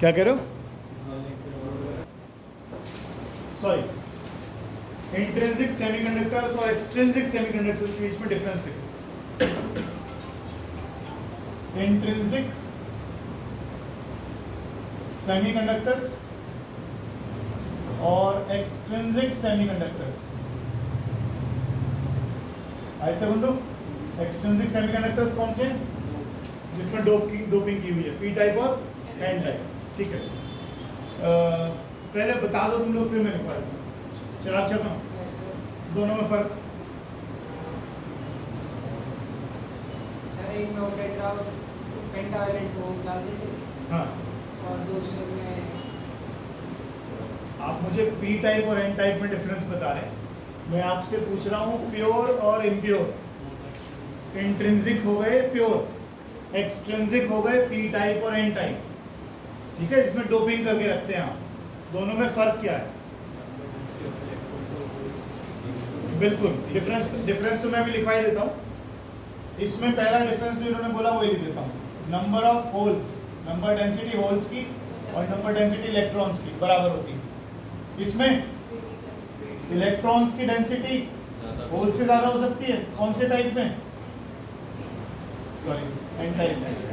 क्या कह रहे हो? सॉरी, इंट्रिंसिक सेमीकंडक्टर्स और एक्सट्रिंसिक सेमीकंडक्टर्स के बीच में डिफरेंस लिखो। इंट्रिंसिक सेमीकंडक्टर्स और एक्सट्रिंसिक सेमीकंडक्टर्स। आए थे बंदो? एक्सट्रिंसिक सेमीकंडक्टर्स कौन से हैं? जिसमें डोपिंग की हुई है, पी टाइप और एन टाइप। ठीक है, पहले बता दो तुम लोग, फिर मैं लिखवा दूँ। चिराग चलो, दोनों में फर्क। सर एक में पेंटावेलेंट को डाल देते, हाँ, और दूसरे में आप मुझे पी टाइप और एन टाइप में डिफरेंस बता रहे हैं। मैं आपसे पूछ रहा हूँ प्योर और इम्प्योर। इंट्रिंसिक हो गए प्योर, एक्सट्रिंसिक हो गए पी टाइप और एन टाइप। ठीक है, इसमें डोपिंग करके रखते हैं आप। दोनों में फर्क क्या है? बिल्कुल, डिफरेंस तो मैं भी लिखवा ही देता हूँ। इसमें पहला डिफरेंस जो इन्होंने बोला वही लिख देता हूँ। Number of holes, number density holes की और नंबर डेंसिटी इलेक्ट्रॉन्स की बराबर होती है। इसमें इलेक्ट्रॉन्स की डेंसिटी होल से ज्यादा हो सकती है। कौन से टाइप में? सॉरी, एन टाइप में।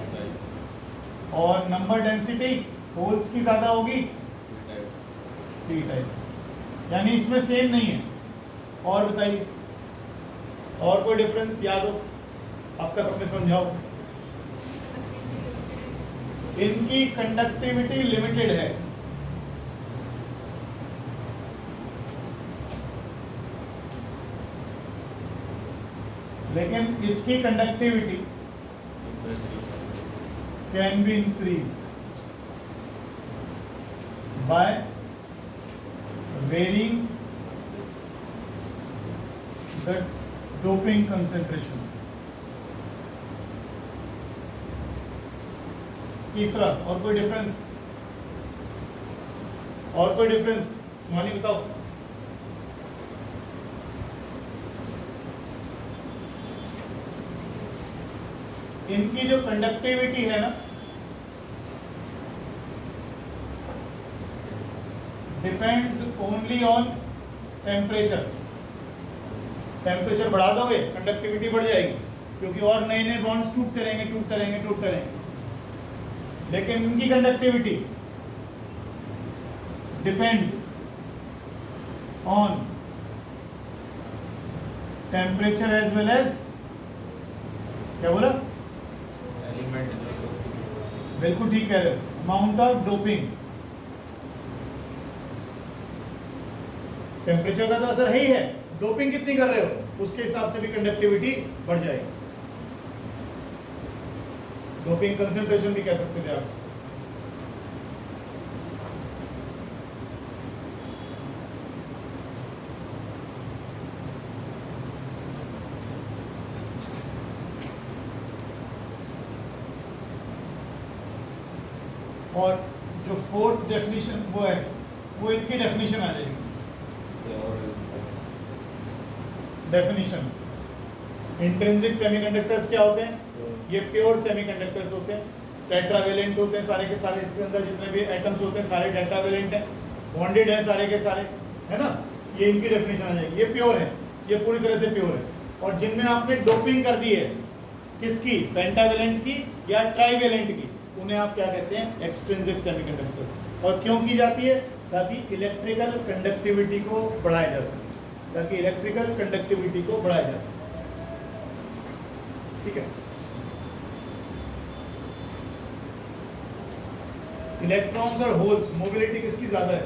और नंबर डेंसिटी होल्स की ज्यादा होगी पी टाइप। यानी इसमें सेम नहीं है। और बताइए, और कोई डिफरेंस याद हो अब तक अपने समझाओ। इनकी कंडक्टिविटी लिमिटेड है। लेकिन इसकी conductivity can be increased by varying the doping concentration. तीसरा, और कोई डिफरेंस? और कोई डिफरेंस सुमानी बताओ। इनकी जो कंडक्टिविटी है ना, depends only on temperature. Temperature बढ़ा दोगे कंडक्टिविटी बढ़ जाएगी, क्योंकि और नए नए बॉन्ड्स टूटते रहेंगे। लेकिन इनकी conductivity depends on temperature as well as, क्या बोला? बिल्कुल ठीक कह रहे हो, अमाउंट ऑफ डोपिंग। टेम्परेचर का तो असर है ही है, डोपिंग कितनी कर रहे हो उसके हिसाब से भी कंडक्टिविटी बढ़ जाएगी। डोपिंग कंसंट्रेशन भी कह सकते थे आप इसको। और जो फोर्थ डेफिनेशन वो है, वो इनकी डेफिनेशन आ जाएगी। डेफिनेशन, इंट्रिंसिक सेमीकंडक्टर्स क्या होते हैं? ये प्योर सेमीकंडक्टर्स होते हैं, टेट्रावेलेंट होते हैं सारे के सारे। इसके अंदर जितने भी एटम्स होते हैं सारे टेट्रावेलेंट हैं, बॉन्डेड है सारे के सारे, है ना? ये इनकी डेफिनेशन आ जाएगी। ये प्योर है, ये पूरी तरह से प्योर है। और जिनमें आपने डोपिंग कर दी है, किसकी? पेंटावेलेंट की या ट्राइवेलेंट की, उन्हें आप क्या कहते हैं? Extrinsic semiconductors. और क्यों की जाती है? ताकि इलेक्ट्रिकल कंडक्टिविटी को बढ़ाया जा सके, ठीक है। इलेक्ट्रॉन्स और होल्स, मोबिलिटी किसकी ज्यादा है?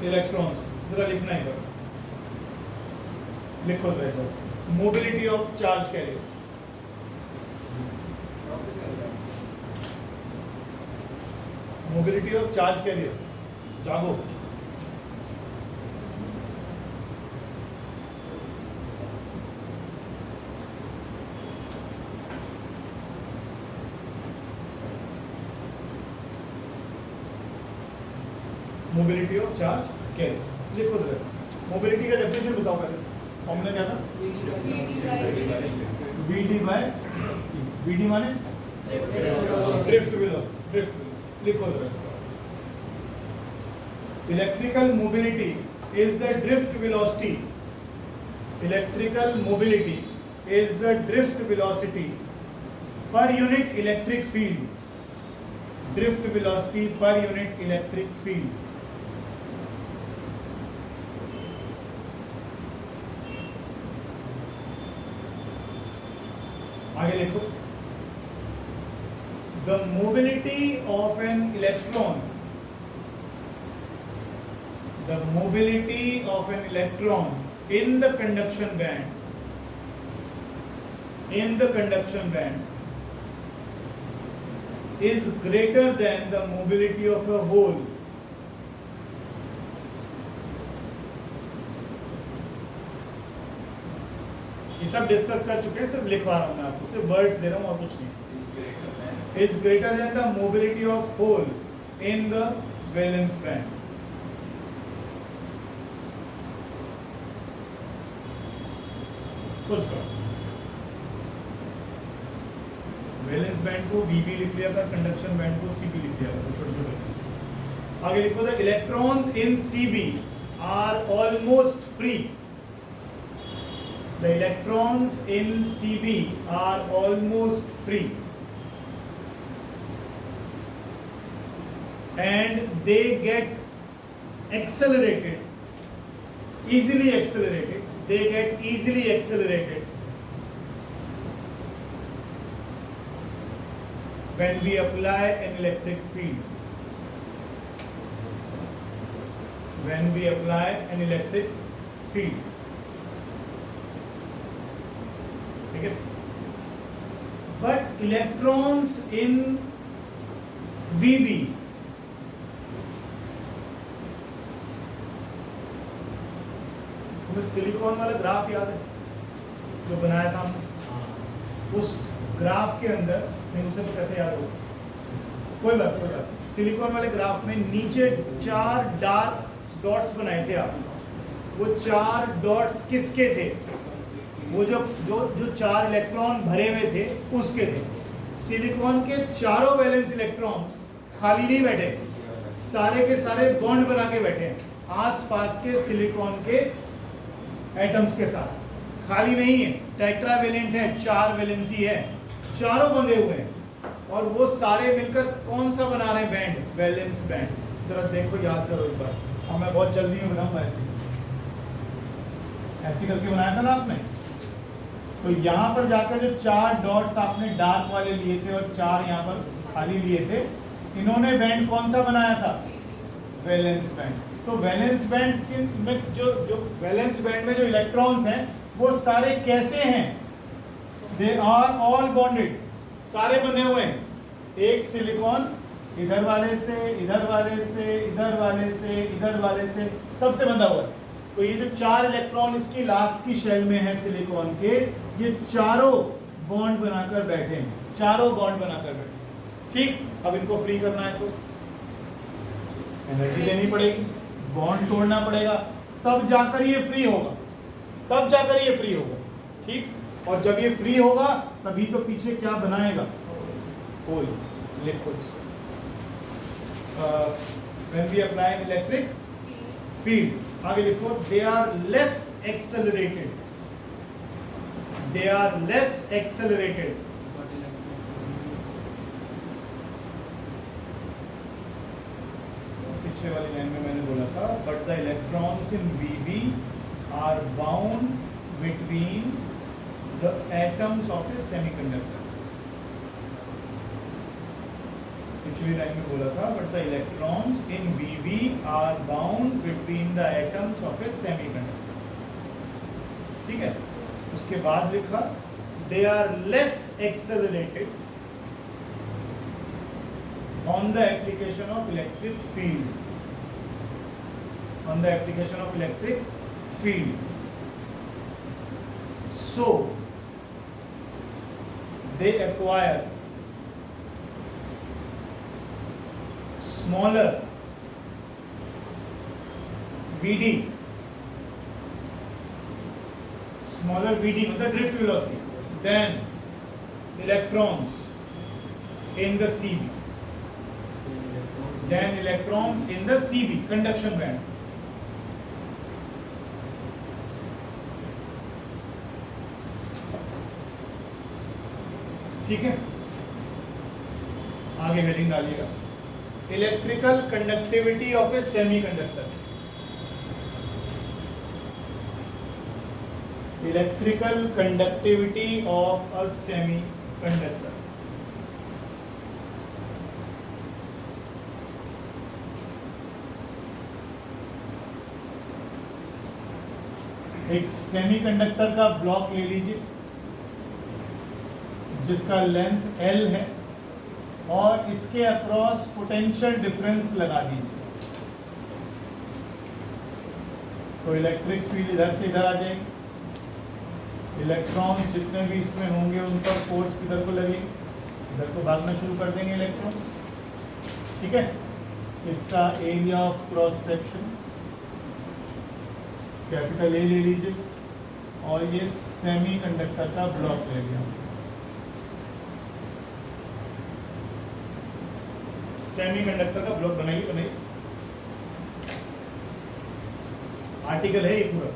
इलेक्ट्रॉन्स। जरा लिखना है, लिखो जरा, mobility of charge carriers. Mobility of charge carriers, जागो। मोबिलिटी ऑफ चार्ज कैरियर्स लिखो जरा। मोबिलिटी का डेफिनेशन बताओ पहले। फॉर्मूला क्या था? V D by V D माने ड्रिफ्ट वेलोसिटी। लिखो जरा इसको। Electrical mobility is the drift velocity, electrical mobility is the drift velocity per unit electric field, drift velocity per unit electric field. आगे लिखो, the mobility of an electron, the mobility of an electron in the conduction band, in the conduction band is greater than the mobility of a hole, ये सब discuss कर चुके हैं, सिर्फ लिखवा रहा हूं मैं आपको, सिर्फ वर्ड्स दे रहा हूं और कुछ नहीं। is greater than the mobility of hole in the valence band। Full stop. Valence band को VB लिख लिया था, कंडक्शन बैंड को CB लिख लिया था, छोटे छोटे। आगे लिखो, the electrons in CB are almost free, the electrons in CB are almost free and they get accelerated, easily accelerated, they get easily accelerated when we apply an electric field, when we apply an electric field, ठीक है। but electrons in VB silicon वाला graph याद है जो बनाया था हमने, उस ग्राफ के अंदर, नहीं उसे तो कैसे याद होगा, कोई बात। सिलिकॉन वाले ग्राफ में नीचे 4 डार्क डॉट्स बनाए थे आपने, वो 4 डॉट्स किसके थे? वो जो जो जो 4 इलेक्ट्रॉन भरे हुए थे उसके थे। सिलिकॉन के चारों वैलेंस इलेक्ट्रॉन्स खाली नहीं बैठे, सारे के सारे बॉन्ड बना के बैठे हैं आसपास के सिलिकॉन के एटम्स के साथ, खाली नहीं है, टेट्रावेलेंट है, 4 वैलेंसी है, चारों बंधे हुए हैं, और वो सारे मिलकर कौन सा बना रहे हैं बैंड? Valence band. जरा देखो, याद करो एक बार, और मैं बहुत जल्दी में बनाऊंगा, ऐसे करके बनाया था ना आपने। तो यहाँ पर जाकर जो 4 डॉट्स आपने डार्क वाले लिए थे और 4 यहाँ पर खाली लिए थे, इन्होंने बैंड कौन सा बनाया था? Valence band. तो वैलेंस बैंड में जो वैलेंस बैंड में जो इलेक्ट्रॉन्स हैं वो सारे कैसे हैं? दे आर ऑल बॉन्डेड, सारे बंधे हुए हैं। एक सिलिकॉन इधर वाले से, इधर वाले से, इधर वाले से, इधर वाले से, सबसे बंधा हुआ है। तो ये जो 4 इलेक्ट्रॉन इसकी लास्ट की शेल में है सिलिकॉन के, ये चारों बॉन्ड बनाकर बैठे हैं, चारों बॉन्ड बनाकर बैठे। ठीक, अब इनको फ्री करना है तो एनर्जी देनी पड़ेगी, बॉन्ड तोड़ना पड़ेगा, तब जाकर ये फ्री होगा, तब जाकर ये फ्री होगा। ठीक, और जब ये फ्री होगा तभी तो पीछे क्या बनाएगा? होल। लिखो इसको, when we apply an electric field, आगे लिखो, they are less accelerated, they are less accelerated, पिछले वाली लाइन में मैंने बोला था, but the electrons in VB are bound between the atoms of a semiconductor। पिछली लाइन में बोला था, but the electrons in VB are bound between the atoms of a semiconductor। ठीक है, उसके बाद लिखा, they are less accelerated on the application of electric field, on the application of electric field, so they acquire smaller VD, smaller VD मतलब drift velocity than electrons in the CB। than electrons in the CB conduction band. ठीक है, आगे heading डालिएगा, electrical conductivity of A semiconductor. Electrical conductivity of a semiconductor. एक semiconductor का block ले लीजिए जिसका लेंथ L है और इसके अक्रॉस पोटेंशियल डिफरेंस लगा दीजिए, तो इलेक्ट्रिक फील्ड इधर से इधर आ जाएगी. इलेक्ट्रॉन जितने भी इसमें होंगे उन पर फोर्स किधर को लगेगी, इधर को भागना शुरू कर देंगे इलेक्ट्रॉन्स. ठीक है, इसका area of cross section capital A ले लीजिए और ये सेमीकंडक्टर का ब्लॉक ले लिया. सेमीकंडक्टर का ब्लॉक बनाइए. आर्टिकल है ये पूरा.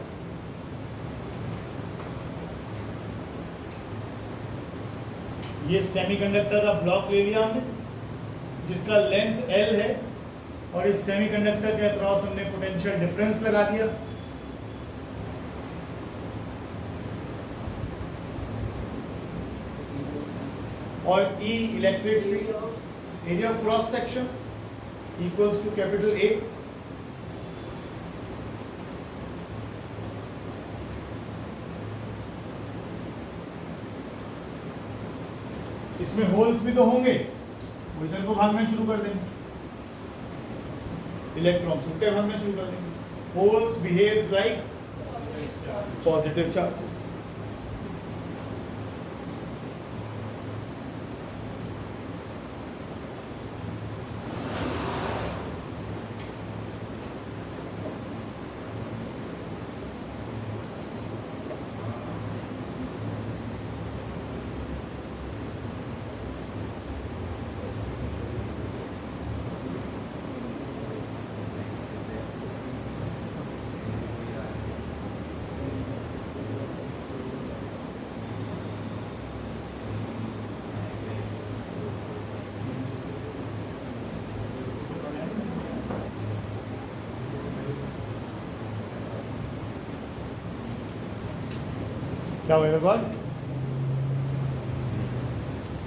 ये सेमीकंडक्टर का ब्लॉक ले लिया हमने जिसका लेंथ L है और इस सेमीकंडक्टर के अक्रॉस हमने पोटेंशियल डिफरेंस लगा दिया. और E electric field area of cross section equals to capital A. इसमें होल्स भी तो होंगे, वो इधर को भागना शुरू कर देंगे, इलेक्ट्रॉन्स उल्टे भागना शुरू कर देंगे. Holes behaves like positive charges. क्या हुआ इधर बात,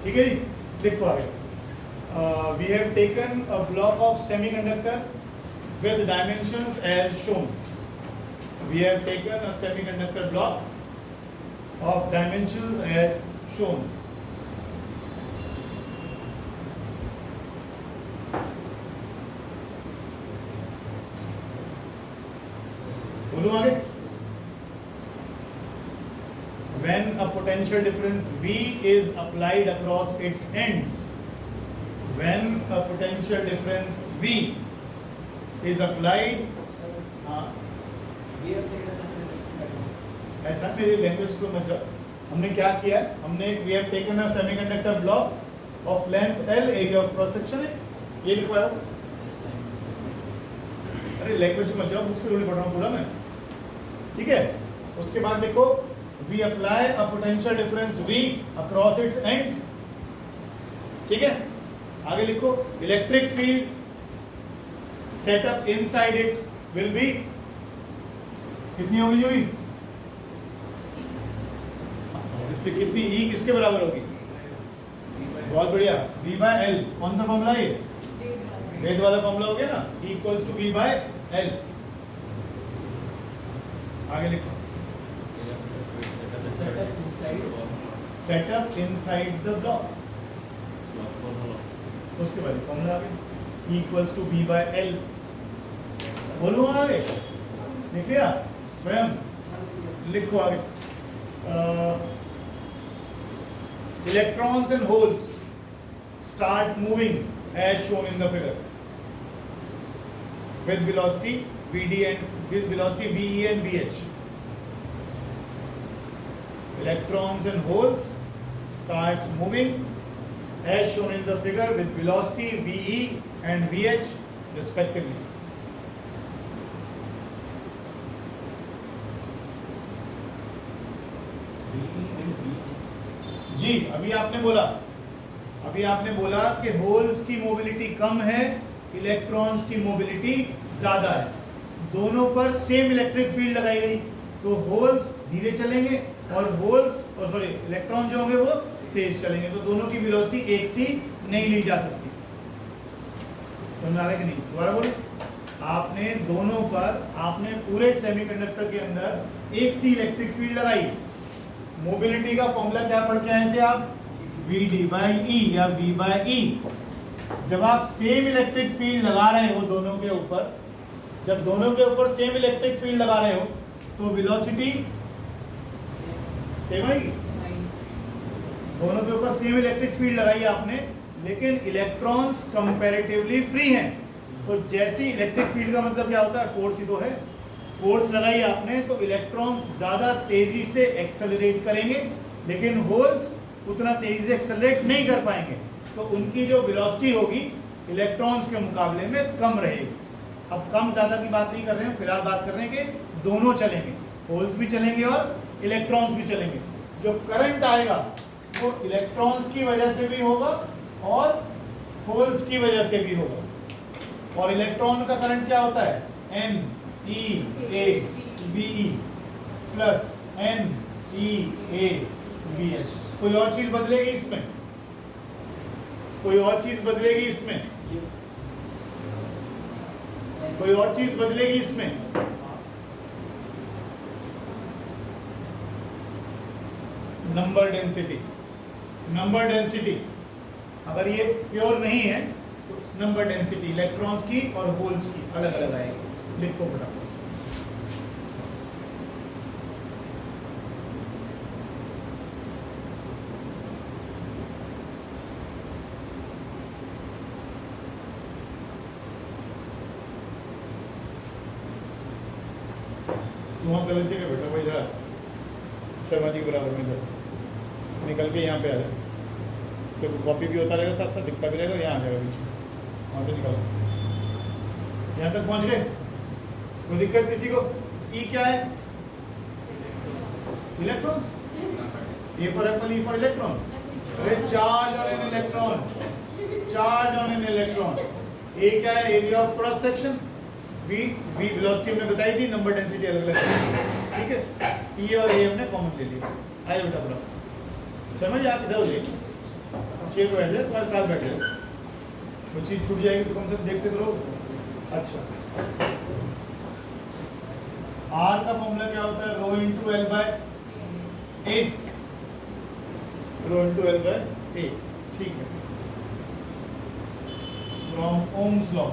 ठीक है जी. लिखो आगे. We have taken a block of semiconductor with dimensions as shown. We have taken a semiconductor block of dimensions as shown. बोलो आगे. When a potential difference V is applied across its ends, when a potential difference V is applied, ऐसा मेरी language को मत जाओ. हमने क्या किया है, हमने we have taken a semiconductor block of length L, area of cross section है, ये लिखवाया. अरे लैंग्वेज को मत जाओ, बुक से रोली पढ़ रहा हूँ पूरा मैं. ठीक है, उसके बाद देखो we apply a potential difference V across its ends. ठीक है, आगे लिखो electric field set up inside it will be कितनी होगी जोई, इसकी कितनी E किसके बराबर होगी, बहुत बढ़िया, V by L. कौन सा फॉर्मूला है, वेद वाला फॉर्मूला हो गया ना, E equals to V by L. आगे लिखो set up inside the block. उसके बाद फॉर्मूला आ गया equals to V by L. बोलो आगे, लिख लिया स्वयं, लिखो आगे. Electrons and holes start moving as shown in the figure with velocity Vd and with velocity Ve and Vh. Electrons and holes starts moving as shown in the figure with velocity Ve and VH respectively. जी अभी आपने बोला कि holes की mobility कम है, electrons की mobility ज्यादा है, दोनों पर सेम इलेक्ट्रिक फील्ड लगाई गई, तो होल्स धीरे चलेंगे और इलेक्ट्रॉन जो होंगे वो तेज चलेंगे, तो दोनों की वेलोसिटी एक सी नहीं ली जा सकती। समझ आ रहा है कि नहीं? दोबारा बोलो, आपने पूरे सेमीकंडक्टर के अंदर एक सी इलेक्ट्रिक फील्ड लगाई, मोबिलिटी का फॉर्मूला क्या पढ़ के आए थे आप? VD/E या V/E। जब आप सेम इलेक्ट्रिक फील्ड लगा रहे हो दोनों के ऊपर, जब दोनों के ऊपर सेम इलेक्ट्रिक फील्ड लगा रहे हो तो वेलोसिटी सेम आएगी। दोनों के ऊपर सेम इलेक्ट्रिक फील्ड लगाई आपने, लेकिन इलेक्ट्रॉन्स कंपैरेटिवली फ्री हैं, तो जैसी इलेक्ट्रिक फील्ड का मतलब क्या होता है? फोर्स ही तो है। फोर्स लगाई आपने तो इलेक्ट्रॉन्स ज्यादा तेजी से एक्सेलरेट करेंगे, लेकिन होल्स उतना तेजी से एक्सेलरेट नहीं कर पाएंगे, तो उनकी जो वेलोसिटी होगी इलेक्ट्रॉन्स के मुकाबले में कम रहेगी। अब कम ज्यादा की बात नहीं कर रहे हैं, फिलहाल बात कर रहे हैं कि दोनों चलेंगे, होल्स भी चलेंगे और इलेक्ट्रॉन्स भी चलेंगे। जो करंट आएगा वो इलेक्ट्रॉन्स की वजह से भी होगा और होल्स की वजह से भी होगा। और इलेक्ट्रॉन का करंट क्या होता है? NEABE plus NEABH। कोई और चीज बदलेगी इसमें? कोई और चीज बदलेगी इसमें? कोई और चीज बदलेगी इसमें? Number density. नंबर डेंसिटी अगर ये प्योर नहीं है तो नंबर डेंसिटी इलेक्ट्रॉन्स की और होल्स की अलग अलग आएगी। लिखो फटाफट। वहाँ गलत जगह बैठा हुआ इधर शर्मा जी के बराबर में, इधर निकल के यहाँ पे आ जाए तो कॉपी भी होता रहेगा, साथ साथ दिखता भी रहेगा, यहाँ आ जाएगा बीच में, वहाँ से निकलो। यहाँ तक पहुँच गए? कोई दिक्कत किसी को? ई क्या है? Electrons. A for apple, E for electron. अरे charge on an electron, charge on an electron. A क्या है? Area of cross section. V velocity हमने बताई थी, नंबर डेंसिटी अलग अलग है, ठीक है। E और A हमने कॉमन ले लिया। आइए बेटा बोलो, समझ आप इधर हो जाइए, चेयर बैठ जाए, तुम्हारे साथ बैठ जाए, वो चीज़ छूट जाएगी तो कम से कम देखते तो रहो। अच्छा, R का फॉर्मूला क्या होता है? Rho into L by A, rho into L by A, ठीक है। From Ohm's law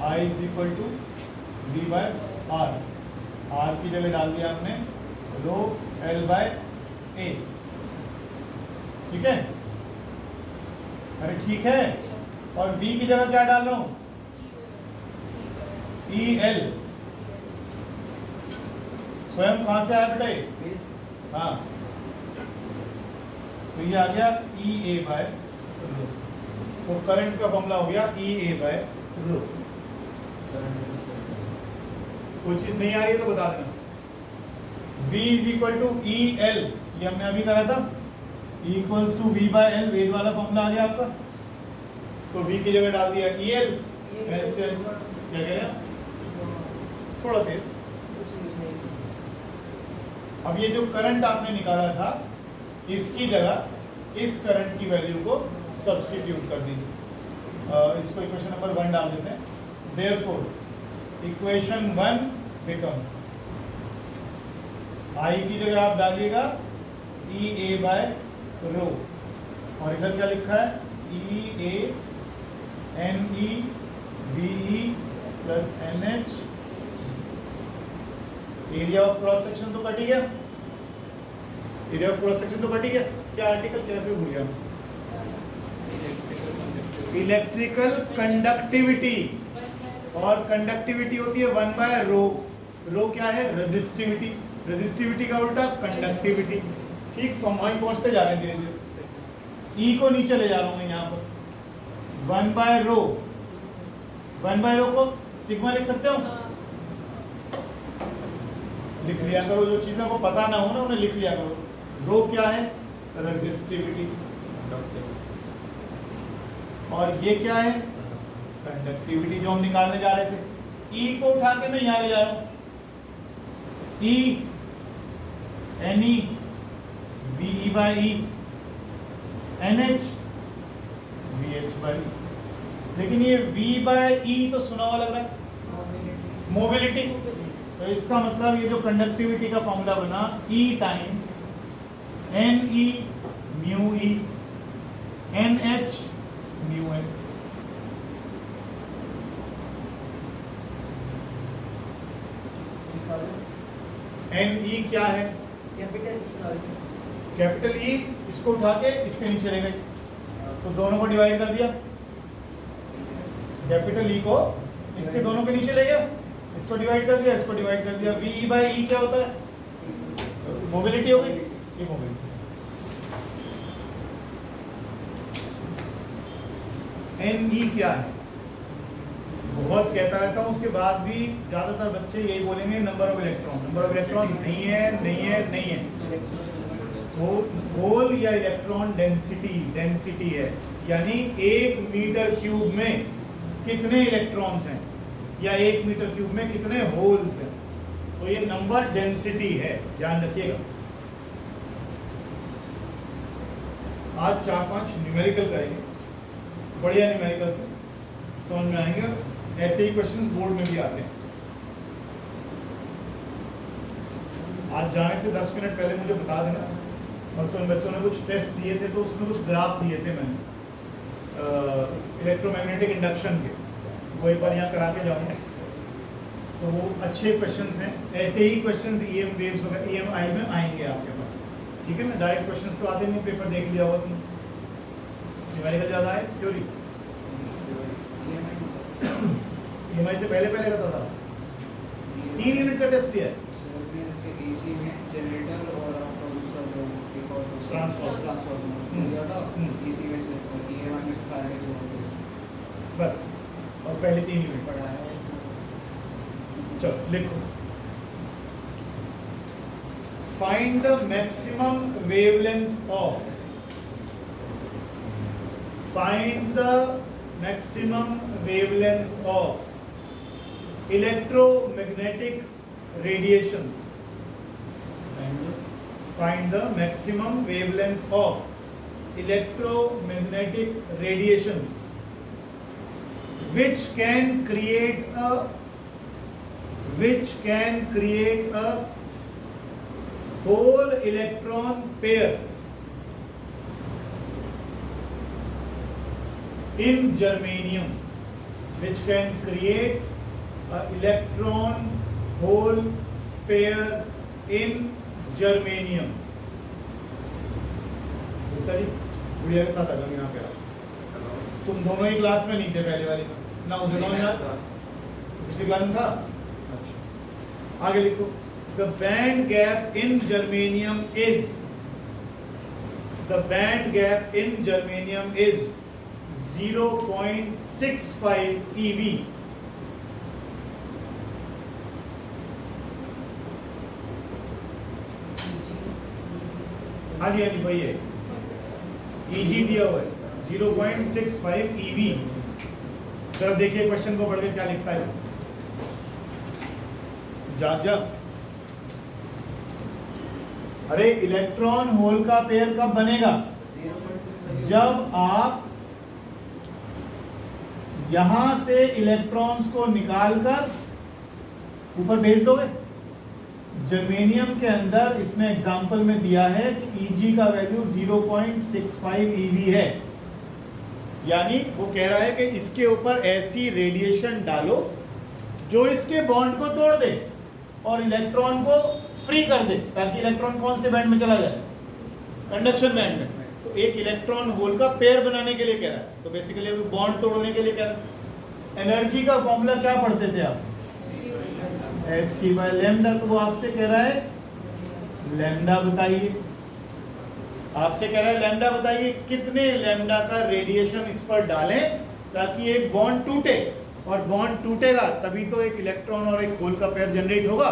I is equal to V by R. R की जगह डाल दिया हमने रो एल बाय ए, ठीक है। अरे ठीक है, और V की जगह क्या डाल रहा हूं? E L. स्वयं कहां से आया बेटा? हाँ, तो ये आ गया ई ए बाय रो, तो करंट का फॉर्मूला हो गया ई ए बाय रो। कोई चीज नहीं आ रही है तो बता देना। V is equal to E L, ये हमने अभी करा था, equals to V by L, वेद वाला फॉर्मूला आ गया आपका। तो V की जगह डाल दिया ई एल, ऐसे क्या कह रहे हैं? थोड़ा तेज। अब ये जो करंट आपने निकाला था, इसकी जगह इस करंट की वैल्यू को सब्स्टिट्यूट कर दीजिए। इसको इक्वेशन नंबर 1 डाल देते हैं। Therefore, equation 1 becomes, I की जगह आप डालिएगा E A बाय रो, और इधर क्या लिखा है? E A N E B E plus N H। Area of cross section तो कट ही गया, एरिया ऑफ क्रॉस सेक्शन तो कट ही गया। क्या आर्टिकल क्या फिर भूल गया? इलेक्ट्रिकल कंडक्टिविटी, और कंडक्टिविटी होती है 1 बाय रो। रो क्या है? रेजिस्टिविटी। रेजिस्टिविटी का उल्टा कंडक्टिविटी। ठीक, तो हम वहीं पहुंचते जा रहे हैं धीरे धीरे। ई को नीचे ले जा रहा हूं मैं यहाँ पर 1/ρ को सिग्मा लिख सकते हो, लिख लिया करो। जो चीजें को पता ना हो ना उन्हें लिख लिया करो। रो क्या है? रेजिस्टिविटी। और ये क्या है? कंडक्टिविटी, जो हम निकालने जा रहे थे। ई को उठा के मैं यहां ले जा रहा हूं, E N E V E by E N H V H by. लेकिन ये v बाय ई तो सुना हुआ लग रहा है, मोबिलिटी। तो इसका मतलब ये जो कंडक्टिविटी का फॉर्मूला बना E times N E mu E N H mu N. N E क्या है? Capital E. इसको उठा के इसके नीचे ले गए तो दोनों को डिवाइड कर दिया। कैपिटल ई को इसके दोनों के नीचे ले गया, इसको डिवाइड कर दिया, इसको डिवाइड कर दिया। वी ई बाई ई क्या होता है? मोबिलिटी हो गई, ये मोबिलिटी। एन ई क्या है? बहुत कहता रहता हूं, उसके बाद भी ज्यादातर बच्चे यही बोलेंगे number of electron. Number of electron नहीं है, नहीं है, नहीं है। होल या इलेक्ट्रॉन डेंसिटी है, यानी 1 मीटर क्यूब में कितने इलेक्ट्रॉन्स हैं या 1 मीटर क्यूब में कितने होल्स हैं। तो ये नंबर डेंसिटी है, ध्यान रखिएगा। आज 4-5 न्यूमेरिकल करेंगे, बढ़िया न्यूमेरिकल से समझ में आएंगे। ऐसे ही क्वेश्चंस बोर्ड में भी आते हैं। आज जाने से 10 मिनट पहले मुझे बता देना। और उन बच्चों ने कुछ टेस्ट दिए थे तो उसमें कुछ ग्राफ दिए थे मैंने इलेक्ट्रोमैग्नेटिक इंडक्शन के, वो एक बार यहाँ करा के जाऊँगा। तो वो अच्छे क्वेश्चंस हैं। ऐसे ही क्वेश्चंस EM वेव्स वगैरह EMI में आएंगे आपके पास, ठीक है ना। डायरेक्ट क्वेश्चंस तो आते नहीं, पेपर देख लिया होगा तुमने। न्यूमेरिकल ज़्यादा है, थ्योरी EMI से पहले करता था। 3 यूनिट का टेस्ट दिया है। AC में जनरेटर और आपका दूसरा जो एक और ट्रांसफार्मर दिया था, AC में से और EMI में से फैराडे जो बस, और पहले 3 यूनिट पढ़ा है। चलो लिखो। Find the maximum wavelength of, find the maximum wavelength of electromagnetic radiations. Find the maximum wavelength of electromagnetic radiations which can create a whole electron pair in germanium, which can create a electron hole pair in germanium. गुड़िया के साथ अगर यहाँ पे तुम दोनों ही class में नहीं थे पहले वाली ना, उसे दोनों याद पिछली क्लास में था। अच्छा आगे लिखो। The band gap in germanium is, the band gap in germanium is 0.65 eV. हाँ जी वही है, EG दिया हुआ है 0.65 eV। जरा देखिए क्वेश्चन को पढ़ के क्या लिखता है। जा अरे इलेक्ट्रॉन होल का पेयर कब बनेगा? जब आप यहां से इलेक्ट्रॉन्स को निकालकर ऊपर भेज दोगे। जर्मेनियम के अंदर इसमें एग्जांपल में दिया है कि Eg का वैल्यू 0.65 eV है, यानी वो कह रहा है कि इसके ऊपर ऐसी रेडिएशन डालो जो इसके बॉन्ड को तोड़ दे और इलेक्ट्रॉन को फ्री कर दे, ताकि इलेक्ट्रॉन कौन से बैंड में चला जाए? कंडक्शन बैंड में। तो एक इलेक्ट्रॉन होल का पेयर बनाने के लिए कह रहा है, तो बेसिकली बॉन्ड तोड़ने के लिए कह रहा है। एनर्जी का फॉर्मूला क्या पढ़ते थे आप? hc by lambda. तो वो आपसे कह रहा है लैम्डा बताइए। आपसे कह रहा है लैम्डा बताइए कितने लैम्डा का रेडिएशन इस पर डालें ताकि एक बॉन्ड टूटे, और बॉन्ड टूटेगा तभी तो एक इलेक्ट्रॉन और एक होल का पेयर जनरेट होगा।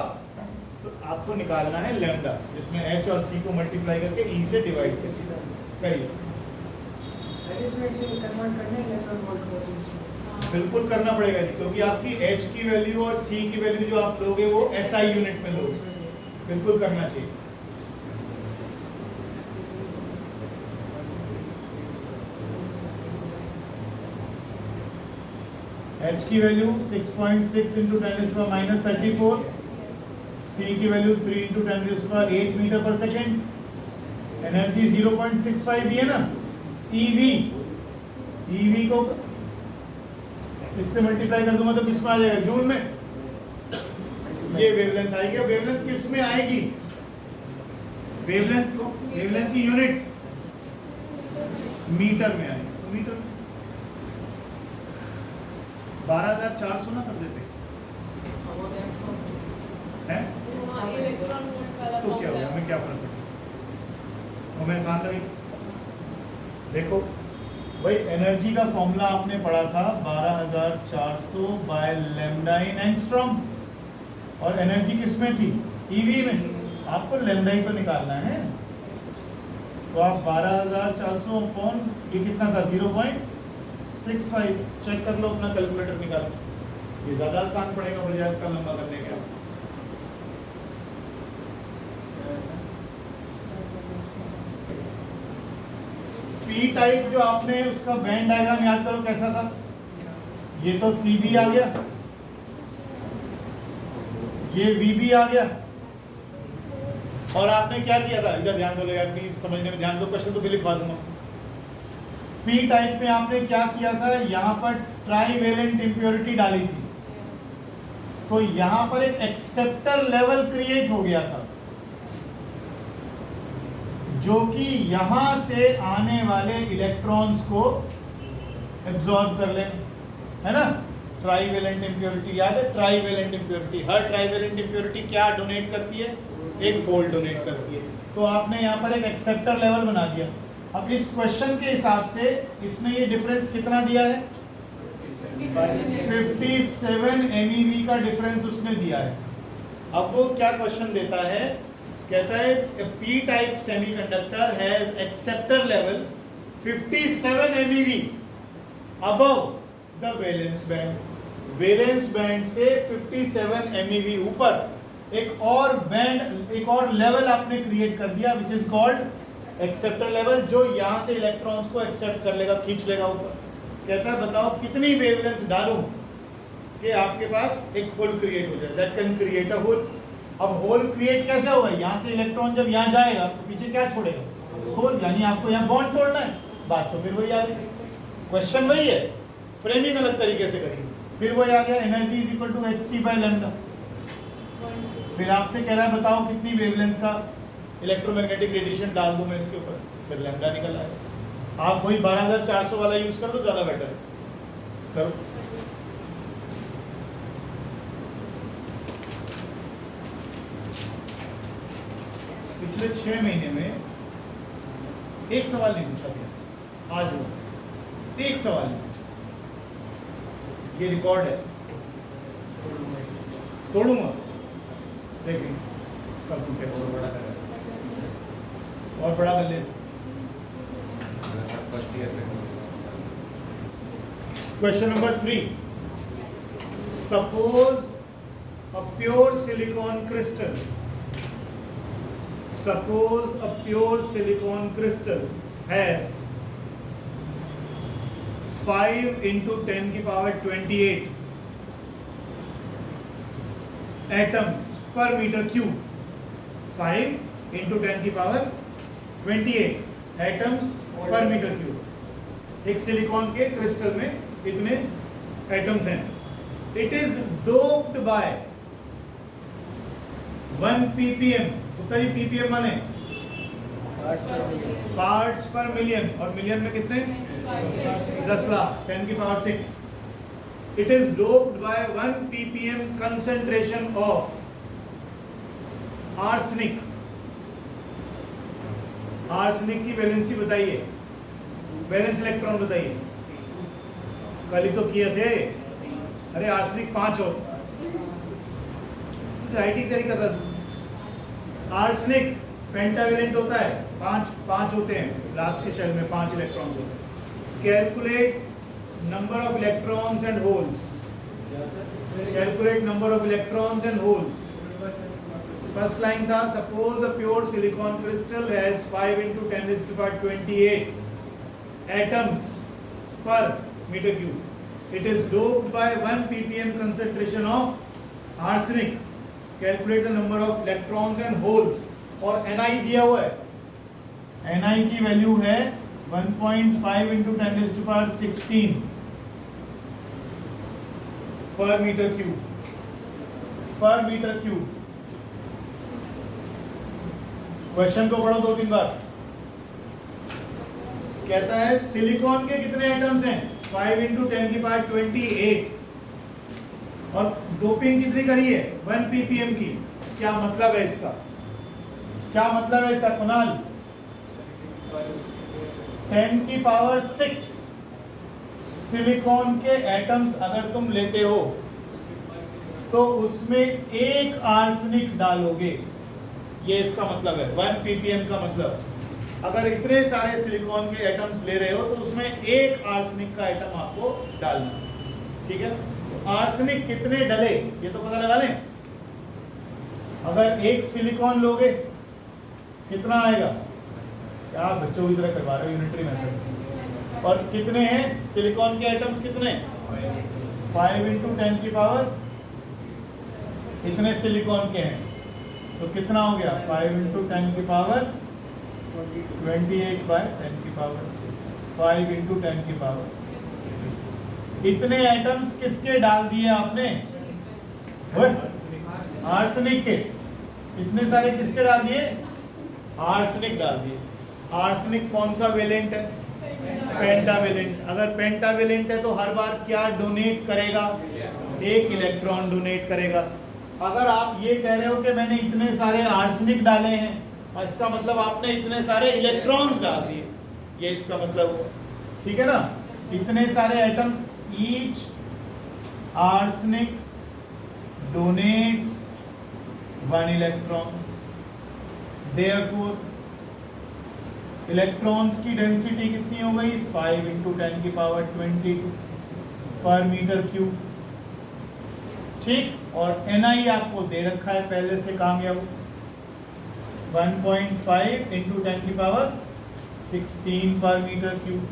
तो आपको निकालना है लैम्डा, जिसमें H और C को मल्टीप्लाई करके E से डिवाइड करिए। बिल्कुल करना पड़ेगा, क्योंकि आपकी H की वैल्यू और C की वैल्यू जो आप लोगे वो SI यूनिट में लोगे, बिल्कुल करना चाहिए। H की वैल्यू 6.6 इंटू 10⁻⁻34, C की वैल्यू 3 इंटू 10⁸ मीटर पर सेकेंड, एनर्जी 0.65 दी है ना। EV को इससे मल्टीप्लाई कर दूंगा तो किस में आ जाएगा, जूल में। ये वेवलेंथ आएगी। वेवलेंथ किस में आएगी, वेवलेंथ की यूनिट मीटर में आएगी, तो मीटर 12,400 ना कर देते हैं, तो क्या होगा, हमें क्या फर्क पड़ेगा, हमें आसान लगेगा। देखो भाई, एनर्जी का फॉर्मूला आपने पढ़ा था 12,400 बाय लैम्डा इन एंगस्ट्रॉम, और एनर्जी किस में थी, ईवी में। आपको लैम्डा ही तो निकालना है, तो आप 12,400 अपॉन ये कितना था 0.65, चेक कर लो अपना कैलकुलेटर निकालो, ये ज्यादा आसान पड़ेगा बजाय इतना लंबा करने के। पी टाइप जो आपने उसका बैंड डायग्राम याद करो कैसा था, ये तो CB आ गया, ये VB आ गया, और आपने क्या किया था, इधर ध्यान दो यार प्लीज, समझने में ध्यान दो, क्वेश्चन तो भी लिखवा दूंगा। पी टाइप में आपने क्या किया था, यहाँ पर ट्राईवेलेंट इंप्योरिटी डाली थी, तो यहाँ पर एक एक्सेप्टर लेवल क्रिएट हो गया था जो कि यहां से आने वाले इलेक्ट्रॉन्स को एब्जॉर्ब कर ले, है ना। ट्राईवेलेंट इंप्योरिटी याद है, ट्राईवेलेंट इंप्योरिटी, हर ट्राईवेलेंट इंप्योरिटी क्या डोनेट करती है, एक होल डोनेट करती है। तो आपने यहाँ पर एक एक्सेप्टर लेवल बना दिया। अब इस क्वेश्चन के हिसाब से इसने ये डिफरेंस कितना दिया है, 57 MeV का डिफरेंस उसने दिया है। अब वो क्या क्वेश्चन देता है, कहता है P type semiconductor has acceptor level 57 MeV above the valence band. Valence band से 57 MeV ऊपर एक और बैंड, एक और लेवल आपने क्रिएट कर दिया which is called acceptor level, जो यहां से इलेक्ट्रॉन्स को एक्सेप्ट कर लेगा, खींच लेगा ऊपर। कहता है बताओ कितनी वेवलेंथ डालूं कि आपके पास एक होल क्रिएट हो जाए, that can create a hole. अब होल क्रिएट कैसे होगा, यहाँ से इलेक्ट्रॉन जब यहाँ जाएगा तो पीछे क्या छोड़ेगा, होल, यानी आपको यहाँ बॉन्ड तोड़ना है। बात तो फिर वही आ गई, क्वेश्चन वही है, फ्रेमिंग अलग तरीके से करिए। फिर वही आ गया, energy is equal to hc by lambda. फिर आपसे कह रहा है बताओ कितनी वेवलेंथ का इलेक्ट्रोमैग्नेटिक रेडिएशन डाल दूं मैं इसके ऊपर, फिर लैम्डा निकल आएगा। आप वही 12,400 वाला यूज कर लो, ज्यादा बेटर है, करो। पिछले 6 महीने में एक सवाल नहीं पूछा गया, आज वो एक सवाल नहीं पूछा, ये रिकॉर्ड है, तोड़ूंगा, देखिए कल टूटे और बड़ा कर और बड़ा कर ले। Question number 3, suppose a pure silicon crystal, suppose a pure silicon crystal has 5 into 10 की power 28 atoms per meter cube, 5 into 10 की power 28 atoms per meter cube। एक सिलिकॉन के क्रिस्टल में इतने एटम्स हैं। It is doped by 1 ppm, उतना ही ppm माने पार्ट्स पर मिलियन, और मिलियन में कितने, 10 लाख, 10 की power 6। It is doped by 1 ppm concentration of arsenic, arsenic की वैलेंसी बताइए, वैलेंस इलेक्ट्रॉन बताइए। कल ही तो किए थे। अरे आर्सेनिक 5 होता, तो आईटी तरीका था। आर्सेनिक पेंटावेलेंट होता है, 5 होते हैं, लास्ट के शेल में 5 इलेक्ट्रॉन्स होते हैं। Calculate number of electrons and holes, calculate number of electrons and holes. First line था, suppose a pure silicon crystal has 5 × 10⁻28 atoms per metre cube. It is doped by 1 ppm concentration of arsenic. Calculate the number of electrons and holes. और Ni दिया हुआ है, Ni की value है 1.5 × 10⁻16 पर metre cube, पर metre cube. Question को पढ़ो 2-3 बार। कहता है सिलिकॉन के कितने एटम्स हैं, 5 × 10⁻28 और डोपिंग कितनी करी है, 1 ppm की। क्या मतलब है इसका, क्या मतलब है इसका कुणाल? 10⁻6 सिलिकॉन के एटम्स अगर तुम लेते हो तो उसमें एक आर्सेनिक डालोगे, ये इसका मतलब है 1 ppm का मतलब। अगर इतने सारे सिलिकॉन के एटम्स ले रहे हो तो उसमें एक आर्सेनिक का एटम आपको डालना, ठीक है। तो आर्सेनिक कितने डले ये तो पता लगा लें। अगर एक सिलिकॉन लोगे कितना आएगा, क्या बच्चों की तरह करवा रहे हो, यूनिटरी मेथड। और कितने हैं सिलिकॉन के एटम्स, कितने, 5 × 10 की पावर, इतने सिलिकॉन के हैं तो कितना हो गया, 5 × 10 की पावर 28/10⁶, 5 × 10 की पावर। इतने एटम्स किसके डाल दिए आपने, आर्सेनिक के। इतने सारे किसके डाल दिए, आर्सेनिक डाल दिए। आर्सेनिक कौन सा वेलेंट है, पेंटावेलेंट। अगर पेंटावेलेंट है तो हर बार क्या डोनेट करेगा, एक इलेक्ट्रॉन डोनेट करेगा। अगर आप ये कह रहे हो कि मैंने इतने सारे आर्सेनिक डाले हैं, इसका मतलब आपने इतने सारे इलेक्ट्रॉन्स डाल दिए, ये इसका मतलब हुआ, ठीक है ना। इतने सारे atoms, each arsenic donates 1 electron, therefore electrons की डेंसिटी कितनी हो गई, 5 × 10⁻22 पर मीटर क्यूब, ठीक। और Ni आपको दे रखा है पहले से, कामयाब 1.5 × 10⁻16 पर मीटर क्यूब।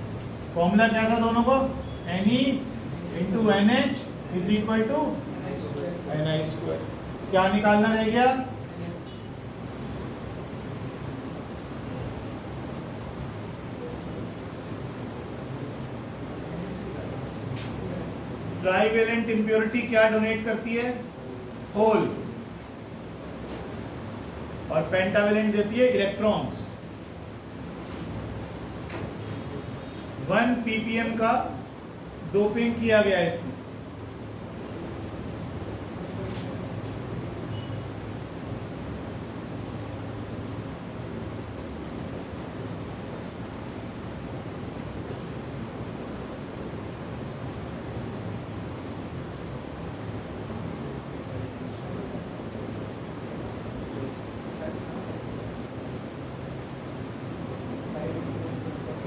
फॉर्मूला क्या था दोनों को, Ne × NH = Ni²। क्या निकालना रह गया, ट्राइवेलेंट इंप्योरिटी क्या डोनेट करती है, होल, और पेंटावेलेंट देती है इलेक्ट्रॉन्स। 1 ppm का डोपिंग किया गया है इसमें।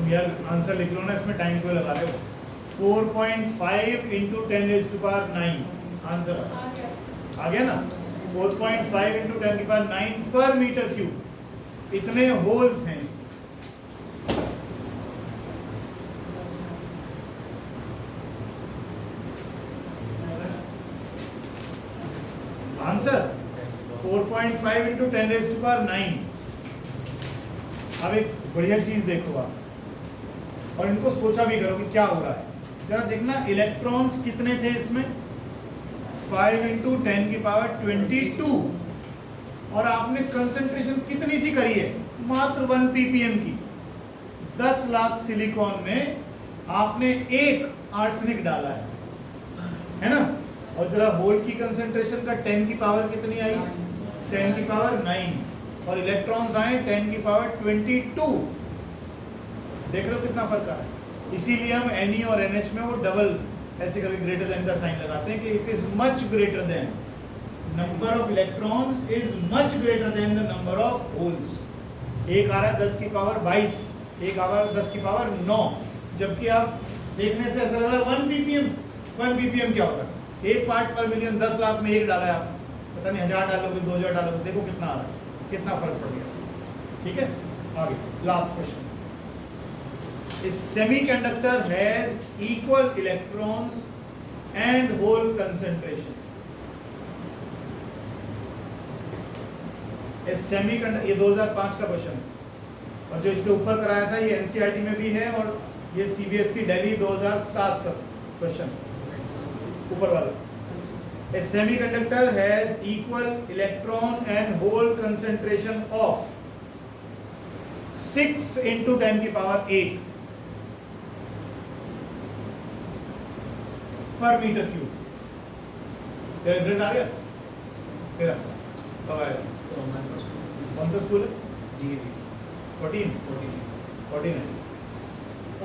यार आंसर लिख लो ना, इसमें टाइम क्यों लगा रहे हो। 4.5 × 10⁹ आंसर आ गया ना, 4.5 × 10⁹ पर मीटर क्यूब। इतने होल्स हैं इसमें। आंसर 4.5 × 10⁹। अब एक बढ़िया चीज देखो आप, और इनको सोचा भी करो कि क्या हो रहा है। जरा देखना इलेक्ट्रॉन्स कितने थे इसमें, 5 × 10⁻22, और आपने कंसंट्रेशन कितनी सी करी है, मात्र 1 ppm की। 10 लाख सिलिकॉन में आपने एक आर्सेनिक डाला है ना। और जरा होल की कंसंट्रेशन का 10 की पावर कितनी आई, 10⁹ और इलेक्ट्रॉन्स आए 10 की पावर 22। देख रहे हो कितना फर्क आ रहा है। इसीलिए हम Ne और NH में वो डबल ऐसे करके ग्रेटर देन का साइन लगाते हैं कि it is much greater than, number of electrons is much greater than the number of holes. एक आ रहा है 10 की पावर 22, एक आ रहा है 10 की पावर 9, जबकि आप देखने से ऐसा लग रहा है 1 ppm। 1 ppm क्या होता है? एक पार्ट पर मिलियन, 10 लाख में एक डाला है आप, पता नहीं 1000 डालोगे 2000 डालोगे, देखो कितना आ रहा है, कितना फर्क पड़ गया इससे। ठीक है, आगे last question. A semiconductor has equal electrons and hole concentration. A semiconductor, ये 2005 का क्वेश्चन है और जो इससे ऊपर कराया था ये NCERT में भी है और ये CBSE दिल्ली 2007 का क्वेश्चन ऊपर वाला। A semiconductor has equal electron and hole concentration of 6 into 10 की पावर 8 पर मीटर क्यूब। तेरा रिजल्ट आ गया? तेरा कब आएगा? कौन सा स्कूल है? 14 है।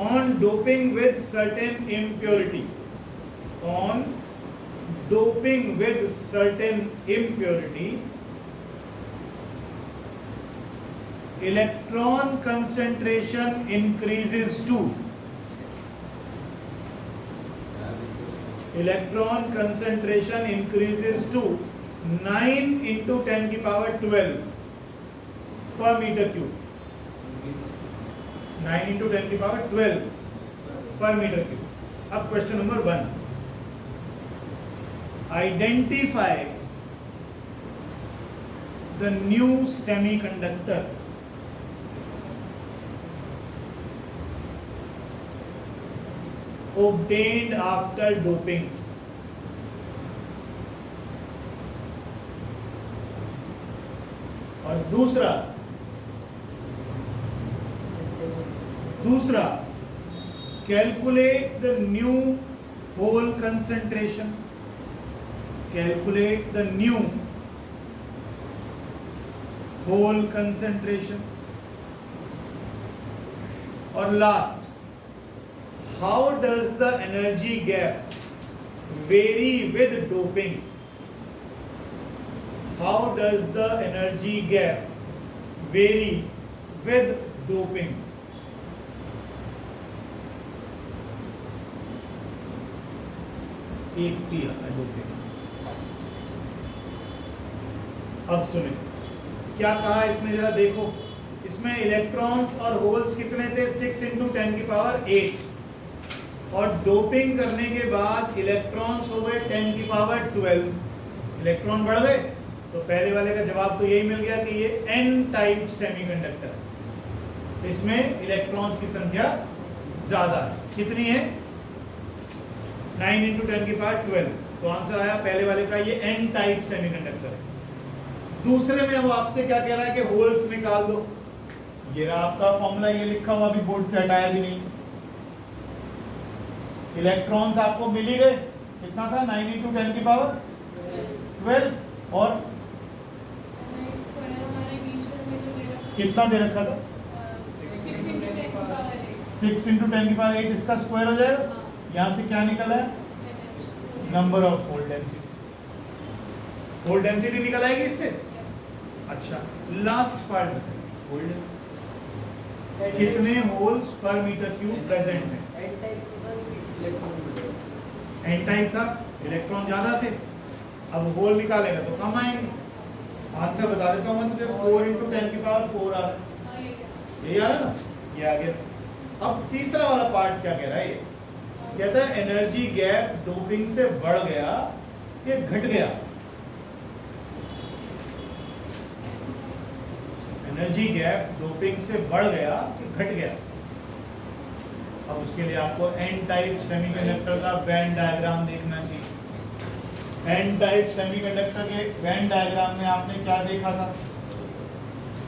On doping with certain impurity, on doping with certain impurity, electron concentration increases to, electron concentration increases to 9 into 10 की power 12 per meter cube। 9 into 10 की पावर 12 per meter cube। अब question number 1, identify the new semiconductor obtained after doping। और दूसरा calculate the new hole concentration, calculate the new hole concentration। और last, how does the energy gap vary with doping? How does the energy gap vary with doping? एक T आता है doping. अब सुने क्या कहा इसने, जरा देखो। इसमें इलेक्ट्रॉन्स और होल्स कितने थे? 6 into 10 की पावर 8 और डोपिंग करने के बाद इलेक्ट्रॉन्स हो गए 10 की पावर 12। इलेक्ट्रॉन बढ़ गए तो पहले वाले का जवाब तो यही मिल गया कि ये एन टाइप सेमीकंडक्टर। इसमें इलेक्ट्रॉन्स की संख्या ज्यादा है। कितनी है? 9 into 10 की पावर 12। तो आंसर आया पहले वाले का, ये एन टाइप सेमीकंडक्टर है। दूसरे में वो आपसे क्या कह रहा है कि होल्स निकाल दो। ये रहा आपका फॉर्मूला, ये लिखा हुआ, अभी बोर्ड से हटाया भी नहीं। इलेक्ट्रॉन्स आपको मिल ही गए, कितना था? 9 into 10 की पावर 12 और कितना दे रखा था? 6 into 10 की पावर 8। इसका स्क्वायर हो जाएगा। यहां से क्या निकला है? Number of hole density. Hole density निकल आएगी इससे। अच्छा, लास्ट पार्ट होल्ड, कितने holes per metre cube present है? एन टाइप था, इलेक्ट्रॉन ज्यादा थे। अब होल निकालेगा तो कम आएंगे। आंसर बता देता हूँ मैं तुझे, 4 into 10 की पावर 4 आ रहा है। यही आ रहा है ना, ये आ गया। अब तीसरा वाला पार्ट क्या कह रहा है? ये कहता है एनर्जी गैप डोपिंग से बढ़ गया कि घट गया। एनर्जी गैप डोपिंग से बढ़ गया कि घट गया। अब उसके लिए आपको एन टाइप सेमीकंडक्टर का बैंड डायग्राम देखना चाहिए। एन टाइप सेमीकंडक्टर के बैंड डायग्राम में आपने क्या देखा था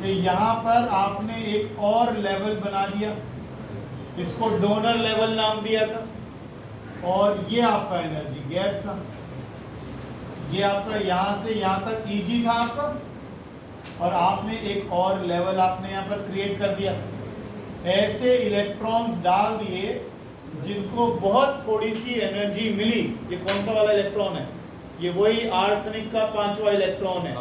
कि यहाँ पर आपने एक और लेवल बना दिया, इसको डोनर लेवल नाम दिया था, और ये आपका एनर्जी गैप था। ये आपका यहाँ से यहाँ तक Eg था आपका, और आपने एक और लेवल आपने यहाँ पर क्रिएट कर दिया। ऐसे इलेक्ट्रॉन्स डाल दिए जिनको बहुत थोड़ी सी एनर्जी मिली। ये कौन सा वाला इलेक्ट्रॉन है? ये वही आर्सेनिक का 5वां इलेक्ट्रॉन है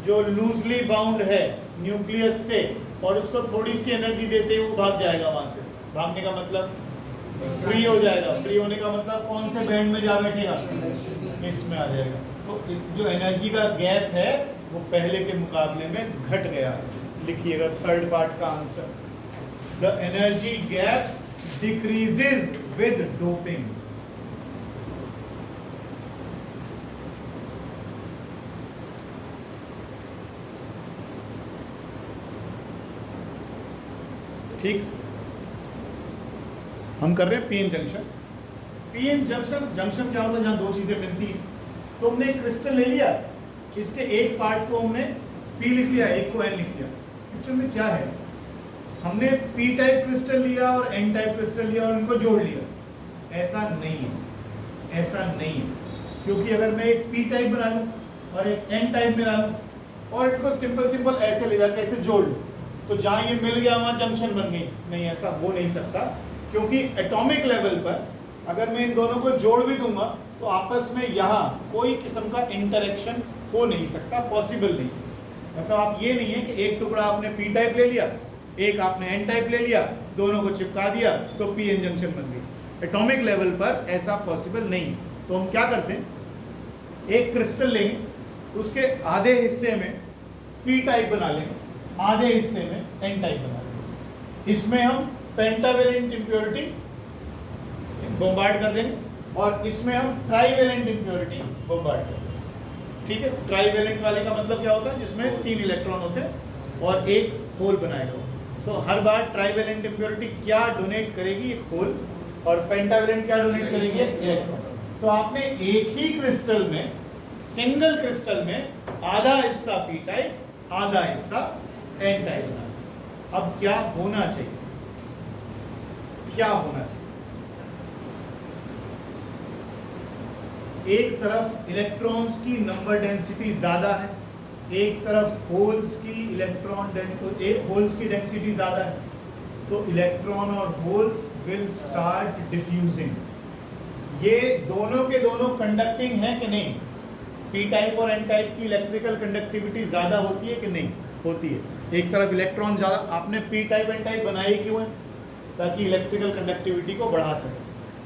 जो लूजली बाउंड है न्यूक्लियस से, और उसको थोड़ी सी एनर्जी देते ही वो भाग जाएगा वहां से। भागने का मतलब फ्री हो जाएगा। फ्री होने का मतलब कौन से बैंड में जा बैठेगा? इसमें आ जाएगा। तो जो एनर्जी का गैप है वो पहले के मुकाबले में घट गया है। लिखिएगा थर्ड पार्ट का answer, the energy gap decreases with doping. ठीक, हम कर रहे हैं पीएन जंक्शन। पीएन जंक्शन क्या होता है? जहां दो चीजें मिलती हैं। तो हमने एक क्रिस्टल ले लिया, इसके एक पार्ट को हमने पी लिख लिया, एक को एन लिख लिया। एक्चुअल में क्या है, हमने पी टाइप क्रिस्टल लिया और एन टाइप क्रिस्टल लिया और इनको जोड़ लिया। ऐसा नहीं है, ऐसा नहीं है, क्योंकि अगर मैं एक पी टाइप बना लूं और एक एन टाइप बना लूं और इनको सिंपल ऐसे ले जाकर ऐसे जोड़ लूं, तो जहां ये मिल गया वहां जंक्शन बन गई। नहीं, ऐसा हो नहीं सकता, क्योंकि एटॉमिक लेवल पर अगर मैं इन दोनों को जोड़ भी दूंगा तो आपस में यहाँ कोई किस्म का इंटरेक्शन हो नहीं सकता, पॉसिबल नहीं। मतलब आप ये नहीं है कि एक टुकड़ा आपने पी टाइप ले लिया, एक आपने एन टाइप ले लिया, दोनों को चिपका दिया तो पी एन जंक्शन बन गई। एटॉमिक लेवल पर ऐसा पॉसिबल नहीं। तो हम क्या करते हैं, एक क्रिस्टल लेंगे, उसके आधे हिस्से में पी टाइप बना लेंगे, आधे हिस्से में एन टाइप बना लेंगे। इसमें हम पेंटावेलेंट इंप्योरिटी बम्बार्ड कर देंगे और इसमें हम ट्राईवेलेंट इंप्योरिटी बम्बार्ड कर देंगे। ठीक है, ट्राईवेलेंट वाले का मतलब क्या होता है? जिसमें 3 इलेक्ट्रॉन होते हैं और एक होल बनाएगा। तो हर बार ट्राईवेलेंट इंप्योरिटी क्या डोनेट करेगी? एक होल। और पेंटावेलेंट क्या डोनेट करेगी? इलेक्ट्रॉन। तो आपने एक ही क्रिस्टल में, सिंगल क्रिस्टल में आधा हिस्सा पी टाइप, आधा हिस्सा एन टाइप बना। अब क्या होना चाहिए? क्या होना चाहिए? एक तरफ इलेक्ट्रॉन्स की नंबर डेंसिटी ज्यादा है, एक तरफ होल्स की होल्स की डेंसिटी ज्यादा है, तो इलेक्ट्रॉन और होल्स विल स्टार्ट डिफ्यूजिंग। ये दोनों के दोनों कंडक्टिंग है कि नहीं? पी टाइप और एन टाइप की इलेक्ट्रिकल कंडक्टिविटी ज्यादा होती है कि नहीं? होती है। एक तरफ इलेक्ट्रॉन ज्यादा, आपने पी टाइप एन टाइप बनाई क्यों है? ताकि इलेक्ट्रिकल कंडक्टिविटी को बढ़ा सके।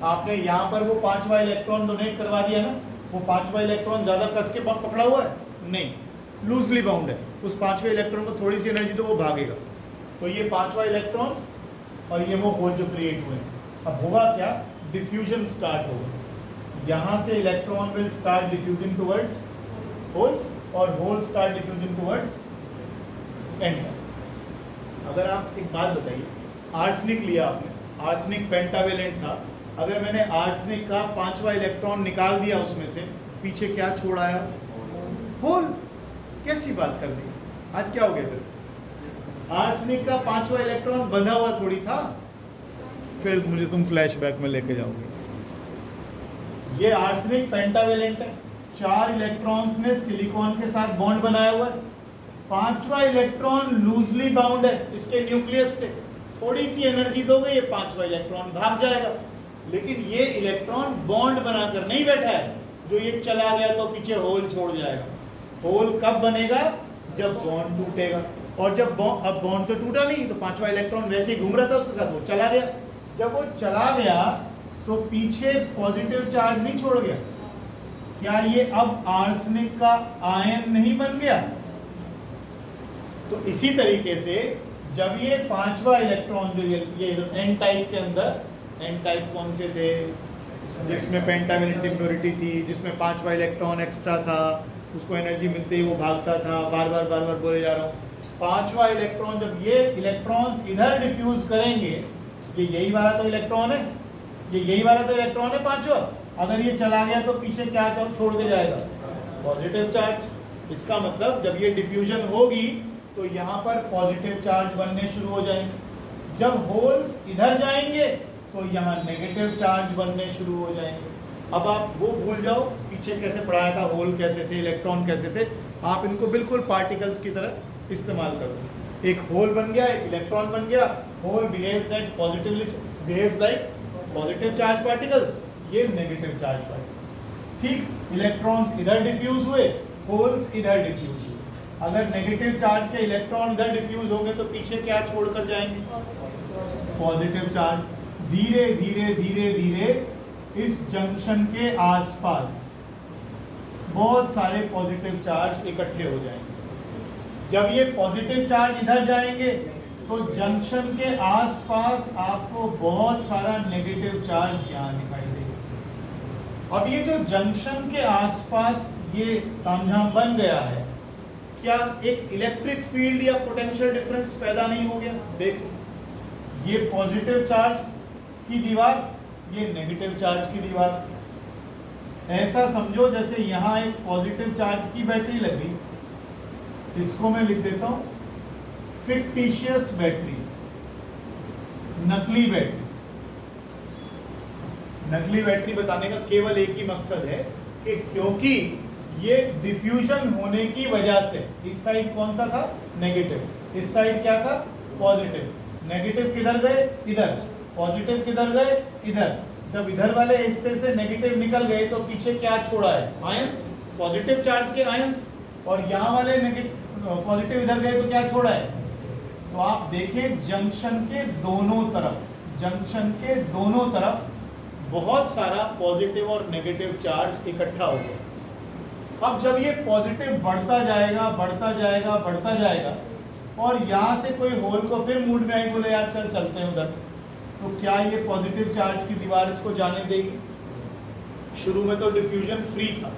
आपने यहाँ पर वो 5वां इलेक्ट्रॉन डोनेट करवा दिया ना, वो 5वां इलेक्ट्रॉन ज्यादा कस के पकड़ा हुआ है? नहीं, लूजली बाउंड है। उस 5वें इलेक्ट्रॉन को थोड़ी सी एनर्जी तो वो भागेगा। तो ये 5वां इलेक्ट्रॉन और ये वो होल जो क्रिएट हुए। अब होगा क्या? डिफ्यूजन स्टार्ट होगा। यहाँ से electron will start diffusing towards holes और hole start diffusing towards N. अगर आप एक बात बताइए, आर्सेनिक लिया आपने, आर्सेनिक पेंटावेलेंट था, अगर मैंने आर्सेनिक का 5वां इलेक्ट्रॉन निकाल दिया उसमें से, पीछे क्या छोड़ आया? होल। कैसी बात कर दी? आज क्या हो गया फिर? आर्सेनिक का 5वां इलेक्ट्रॉन बंधा हुआ थोड़ी था। फिर मुझे तुम फ्लैशबैक में लेके जाओगे। ये आर्सेनिक पेंटावेलेंट है, 4 इलेक्ट्रॉन्स ने सिलिकॉन के साथ बॉन्ड बनाया हुआ है। 5वां इलेक्ट्रॉन लूजली बाउंड है इसके न्यूक्लियस से। थोड़ी सी एनर्जी दोगे, ये 5वां इलेक्ट्रॉन भाग जाएगा। लेकिन ये इलेक्ट्रॉन बॉन्ड बनाकर नहीं बैठा है, जो ये चला गया तो पीछे होल छोड़ जाएगा। होल कब बनेगा? जब बॉन्ड टूटेगा। और जब अब बॉन्ड तो टूटा नहीं, तो 5वां इलेक्ट्रॉन वैसे ही घूम रहा था उसके साथ, वो चला गया। जब वो चला गया तो पीछे पॉजिटिव चार्ज नहीं छोड़ गया। क्या ये अब आर्सेनिक का आयन नहीं बन गया? तो इसी तरीके से जब ये 5वां इलेक्ट्रॉन जो ये एन टाइप के अंदर, एन टाइप कौन से थे? जिसमें पेंटावेलेंट इंप्योरिटी थी, जिसमें 5वां इलेक्ट्रॉन एक्स्ट्रा था, उसको एनर्जी मिलते ही वो भागता था। बार बार बोले जा रहा हूँ। 5वां इलेक्ट्रॉन, जब ये इलेक्ट्रॉन्स इधर डिफ्यूज करेंगे, ये यही वाला तो इलेक्ट्रॉन है, ये यही वाला तो इलेक्ट्रॉन है 5वां। अगर ये चला गया तो पीछे क्या छोड़ के जाएगा? Positive charge. इसका मतलब जब ये डिफ्यूजन होगी तो यहाँ पर पॉजिटिव चार्ज बनने शुरू हो जाएंगे। जब होल्स इधर जाएंगे तो यहाँ नेगेटिव चार्ज बनने शुरू हो जाएंगे। अब आप वो भूल जाओ पीछे कैसे पढ़ाया था, होल कैसे थे, इलेक्ट्रॉन कैसे थे। आप इनको बिल्कुल पार्टिकल्स की तरह इस्तेमाल करो। एक होल बन गया, एक इलेक्ट्रॉन बन गया, hole behaves at positively, behaves like positive charge particles, ये नेगेटिव चार्ज पार्टिकल्स। ठीक, इलेक्ट्रॉन्स इधर डिफ्यूज हुए, होल्स इधर डिफ्यूज हुए। अगर नेगेटिव चार्ज के इलेक्ट्रॉन इधर डिफ्यूज होंगे तो पीछे क्या छोड़कर जाएंगे? Positive charge. धीरे धीरे धीरे धीरे इस जंक्शन के आसपास बहुत सारे पॉजिटिव चार्ज इकट्ठे हो जाएंगे। जब ये पॉजिटिव चार्ज इधर जाएंगे तो जंक्शन के आसपास आपको बहुत सारा नेगेटिव चार्ज यहाँ दिखाई देगा। अब ये जो जंक्शन के आसपास ये तामझाम बन गया है, क्या एक इलेक्ट्रिक फील्ड या पोटेंशियल डिफरेंस पैदा नहीं हो गया? देखो, ये पॉजिटिव चार्ज की दीवार, ये नेगेटिव चार्ज की दीवार। ऐसा समझो जैसे यहाँ एक पॉजिटिव चार्ज की बैटरी लगी, इसको मैं लिख देता हूं फिक्टिशियस बैटरी, नकली बैटरी। नकली बैटरी बताने का केवल एक ही मकसद है कि क्योंकि ये डिफ्यूजन होने की वजह से, इस साइड कौन सा था? नेगेटिव, इस साइड क्या था? पॉजिटिव। नेगेटिव किधर गए? इधर। पॉजिटिव किधर गए? इधर। जब इधर वाले हिस्से से नेगेटिव निकल गए तो पीछे क्या छोड़ा है? आयंस, पॉजिटिव चार्ज के आयंस। और यहाँ वाले नेगेटिव पॉजिटिव इधर गए तो क्या छोड़ा है? तो आप देखें जंक्शन के दोनों तरफ, जंक्शन के दोनों तरफ बहुत सारा पॉजिटिव और नेगेटिव चार्ज इकट्ठा हो गया। अब जब ये पॉजिटिव बढ़ता जाएगा बढ़ता जाएगा बढ़ता जाएगा और यहाँ से कोई होल को फिर मूड में आई, बोले यार चल चलते हैं उधर, तो क्या ये पॉजिटिव चार्ज की दीवार इसको जाने देगी? शुरू में तो डिफ्यूजन फ्री था,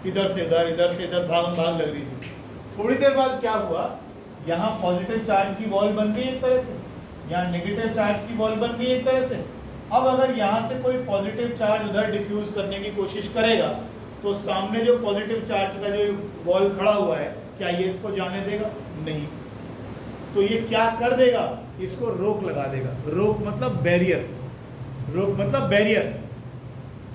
इधर से इधर भाग लग रही थी। थोड़ी देर बाद क्या हुआ, यहाँ पॉजिटिव चार्ज की वॉल बन गई एक तरह से, यहाँ नेगेटिव चार्ज की वॉल बन गई एक तरह से। अब अगर यहाँ से कोई पॉजिटिव चार्ज उधर डिफ्यूज करने की कोशिश करेगा तो सामने जो पॉजिटिव चार्ज का जो वॉल खड़ा हुआ है, क्या ये इसको जाने देगा? नहीं। तो ये क्या कर देगा? इसको रोक लगा देगा। रोक मतलब बैरियर, रोक मतलब बैरियर।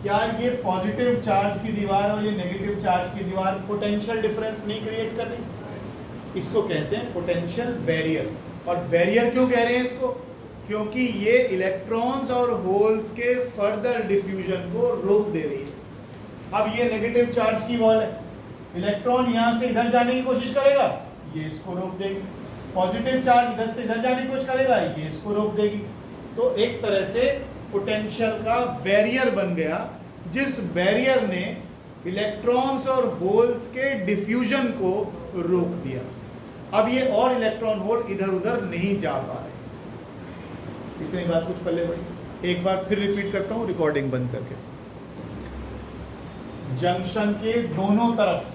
क्या ये पॉजिटिव चार्ज की दीवार और ये नेगेटिव चार्ज की दीवार पोटेंशियल डिफरेंस नहीं क्रिएट कर रही? इसको कहते हैं पोटेंशियल बैरियर। और बैरियर क्यों कह रहे हैं इसको? क्योंकि ये इलेक्ट्रॉन्स और होल्स के फर्दर डिफ्यूजन को रोक दे रही है। अब ये नेगेटिव चार्ज की वॉल है, इलेक्ट्रॉन यहाँ से इधर जाने की कोशिश करेगा, ये इसको रोक देगी। पॉजिटिव चार्ज इधर से इधर जाने की कोशिश करेगा, ये इसको रोक देगी। तो एक तरह से पोटेंशियल का बैरियर बन गया, जिस बैरियर ने इलेक्ट्रॉन्स और होल्स के डिफ्यूजन को रोक दिया। अब ये और इलेक्ट्रॉन होल इधर उधर नहीं जा पा रहे। इतनी बात कुछ पल्ले पड़ी। एक बार फिर रिपीट करता हूँ रिकॉर्डिंग बंद करके। जंक्शन के दोनों तरफ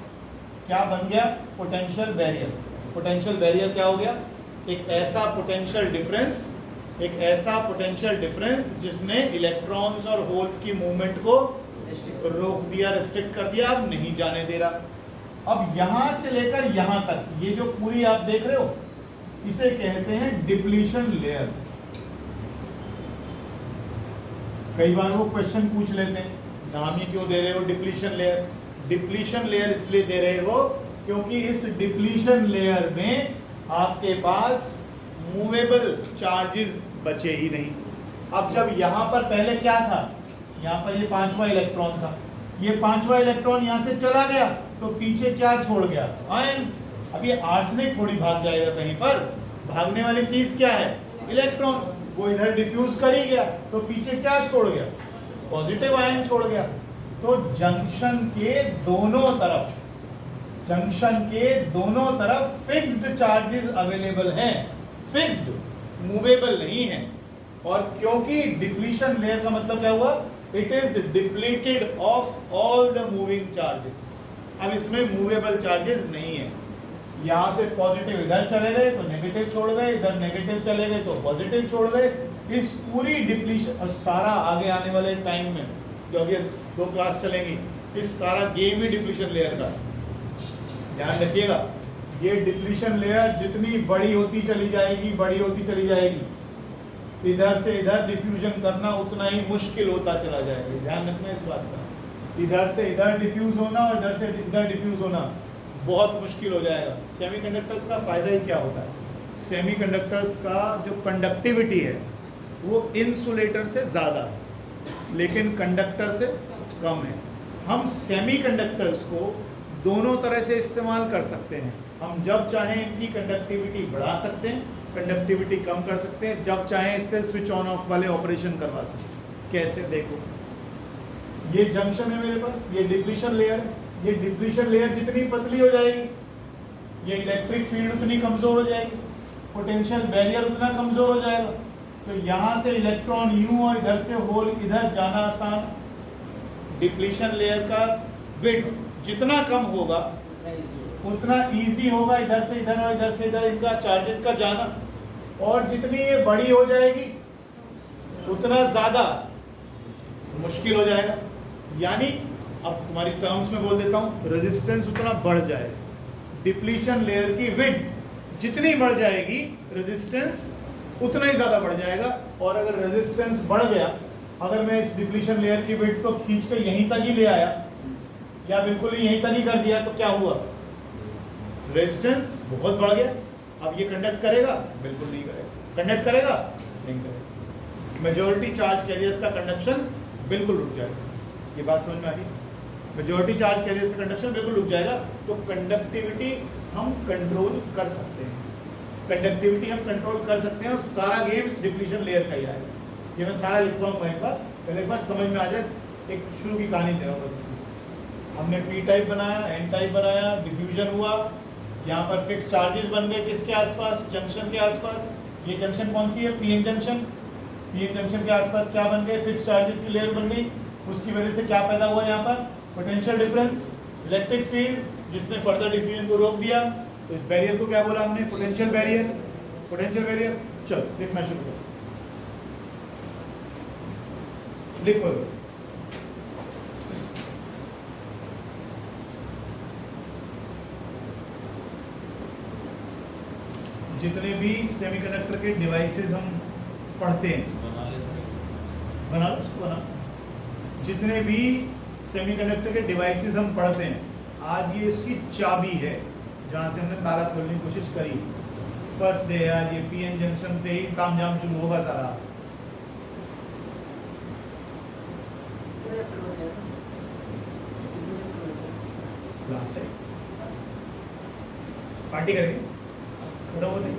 क्या बन गया? Potential barrier. पोटेंशियल बैरियर क्या हो गया? एक ऐसा पोटेंशियल डिफरेंस, एक ऐसा पोटेंशियल डिफरेंस जिसने इलेक्ट्रॉन्स और होल्स की मूवमेंट को रोक दिया, रिस्ट्रिक्ट कर दिया, अब नहीं जाने दे रहा। अब यहां से लेकर यहां तक ये जो पूरी आप देख रहे हो, इसे कहते हैं डिप्लीशन लेयर। कई बार वो क्वेश्चन पूछ लेते हैं, नाम ही क्यों दे रहे हो डिप्लीशन लेयर? डिप्लीशन लेयर इसलिए दे रहे हो क्योंकि इस डिप्लीशन लेयर में आपके पास मूवेबल चार्जेस बचे ही नहीं। अब जब यहाँ पर पहले क्या था, यहाँ पर ये पांचवा इलेक्ट्रॉन था, ये पांचवा इलेक्ट्रॉन यहाँ से चला गया तो पीछे क्या छोड़ गया? आयन। अब ये आर्सेनिक थोड़ी भाग जाएगा कहीं पर, भागने वाली चीज क्या है? इलेक्ट्रॉन। वो इधर डिफ्यूज कर ही गया तो पीछे क्या छोड़ गया? पॉजिटिव आयन छोड़ गया। तो जंक्शन के दोनों तरफ, जंक्शन के दोनों तरफ फिक्स्ड चार्जेस अवेलेबल हैं, फिक्स्ड, मूवेबल नहीं है। और क्योंकि डिप्लीशन लेयर का मतलब क्या हुआ? It is depleted of all the moving charges. अब इसमें मूवेबल चार्जेस नहीं है। यहाँ से पॉजिटिव इधर चले गए तो नेगेटिव छोड़ गए, इधर नेगेटिव चले गए तो पॉजिटिव छोड़ गए। इस पूरी डिप्लीशन, और सारा आगे आने वाले टाइम में जो अभी 2 क्लास चलेंगी, इस सारा गेम ही डिप्लीशन लेयर का। ध्यान रखिएगा, ये डिप्लीशन लेयर जितनी बड़ी होती चली जाएगी, बड़ी होती चली जाएगी, इधर से इधर डिफ्यूजन करना उतना ही मुश्किल होता चला जाएगा। ध्यान रखना इस बात का। इधर से इधर डिफ्यूज होना और इधर से इधर डिफ्यूज होना बहुत मुश्किल हो जाएगा। सेमीकंडक्टर्स का फ़ायदा ही क्या होता है, सेमीकंडक्टर्स का जो कंडक्टिविटी है वो इंसुलेटर से ज़्यादा है लेकिन कंडक्टर से कम है। हम सेमीकंडक्टर्स को दोनों तरह से इस्तेमाल कर सकते हैं। हम जब चाहें इनकी कंडक्टिविटी बढ़ा सकते हैं, कंडक्टिविटी कम कर सकते हैं, जब चाहें इससे स्विच ऑन ऑफ वाले ऑपरेशन करवा सकते हैं। कैसे, देखो ये जंक्शन है मेरे पास, ये डिप्लीशन लेयर है। ये डिप्लीशन लेयर जितनी पतली हो जाएगी ये इलेक्ट्रिक फील्ड उतनी कमज़ोर हो जाएगी, पोटेंशियल बैरियर उतना कमज़ोर हो जाएगा। तो यहाँ से इलेक्ट्रॉन यूं और इधर से होल इधर जाना आसान। डिप्लीशन लेयर का विड्थ जितना कम होगा उतना इजी होगा इधर से इधर और इधर से इधर इनका चार्जेस का जाना, और जितनी ये बड़ी हो जाएगी उतना ज़्यादा मुश्किल हो जाएगा। यानी अब तुम्हारी टर्म्स में बोल देता हूँ, रेजिस्टेंस उतना बढ़ जाएगा। डिप्लीशन लेयर की विड्थ जितनी बढ़ जाएगी रेजिस्टेंस उतना ही ज़्यादा बढ़ जाएगा। और अगर रेजिस्टेंस बढ़ गया, अगर मैं इस डिप्लीशन लेयर की विड्थ को खींच कर यहीं तक ही ले आया या बिल्कुल ही यहीं तक ही कर दिया तो क्या हुआ, रेजिस्टेंस बहुत बढ़ गया। अब ये कंडक्ट करेगा, बिल्कुल नहीं करेगा। कंडक्ट करेगा, नहीं करेगा। मेजॉरिटी चार्ज कैरियर्स का कंडक्शन बिल्कुल रुक जाएगा। ये बात समझ में आ गई? मेजॉरिटी चार्ज कैरियर्स का कंडक्शन बिल्कुल रुक जाएगा। तो कंडक्टिविटी हम कंट्रोल कर सकते हैं, कंडक्टिविटी हम कंट्रोल कर सकते हैं। और सारा गेम इस डिप्लीशन लेयर का ही आएगा। ये मैं सारा लिख रहा हूँ एक बार, पहले एक बार समझ में आ जाए। एक शुरू की कहानी दे रहा हूँ बस इसकी। हमने पी टाइप बनाया, एन टाइप बनाया, डिफ्यूजन हुआ, यहाँ पर फिक्स चार्जेस बन गए किसके आसपास, जंक्शन के आसपास। ये जंक्शन कौन सी है, पीएन जंक्शन। पीएन जंक्शन के आसपास क्या बन गए, फिक्स चार्जेस की लेयर बन गई। उसकी वजह से क्या पैदा हुआ यहाँ पर, पोटेंशियल डिफरेंस, इलेक्ट्रिक फील्ड जिसने फर्दर डिफ्यूजन को रोक दिया। तो इस बैरियर को क्या बोला हमने, पोटेंशियल बैरियर। पोटेंशियल बैरियर, चलो लिखना शुरू करो, लिखो। जितने भी सेमीकंडक्टर के डिवाइसेस हम पढ़ते हैं, बना लो उसको, बना। जितने भी सेमीकंडक्टर के डिवाइसेस हम पढ़ते हैं, आज ये इसकी चाबी है जहाँ से हमने ताला खोलने की कोशिश करी। फर्स्ट डे है आज, ये पीएन जंक्शन से ही तामझाम शुरू होगा सारा। लास्ट है, पार्टी करेंगे खत्म होते।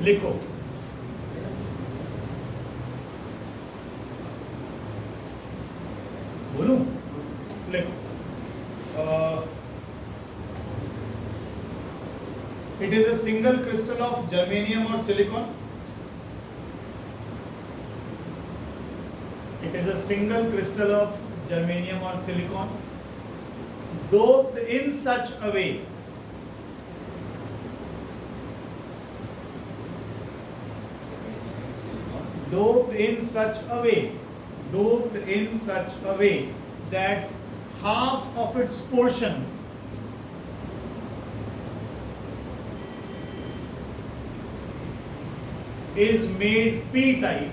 लिखो, बोलूं, लिखो। It is a single crystal of germanium or silicon. It is a single crystal of germanium or silicon doped in such a way that half of its portion is made p-type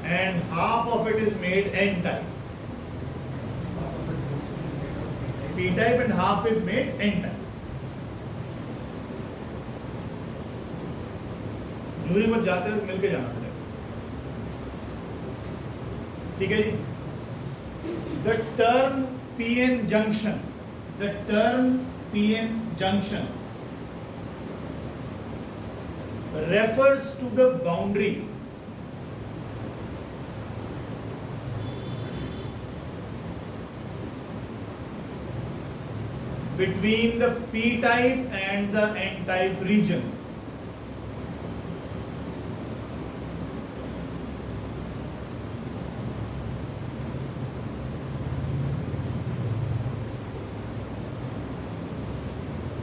and half of it is made n-type. p-type and half is made n-type. जूही मत जाते हो, मिलके जाना पड़ेगा, ठीक है जी। The term PN junction refers to the boundary between the p-type and the n-type region.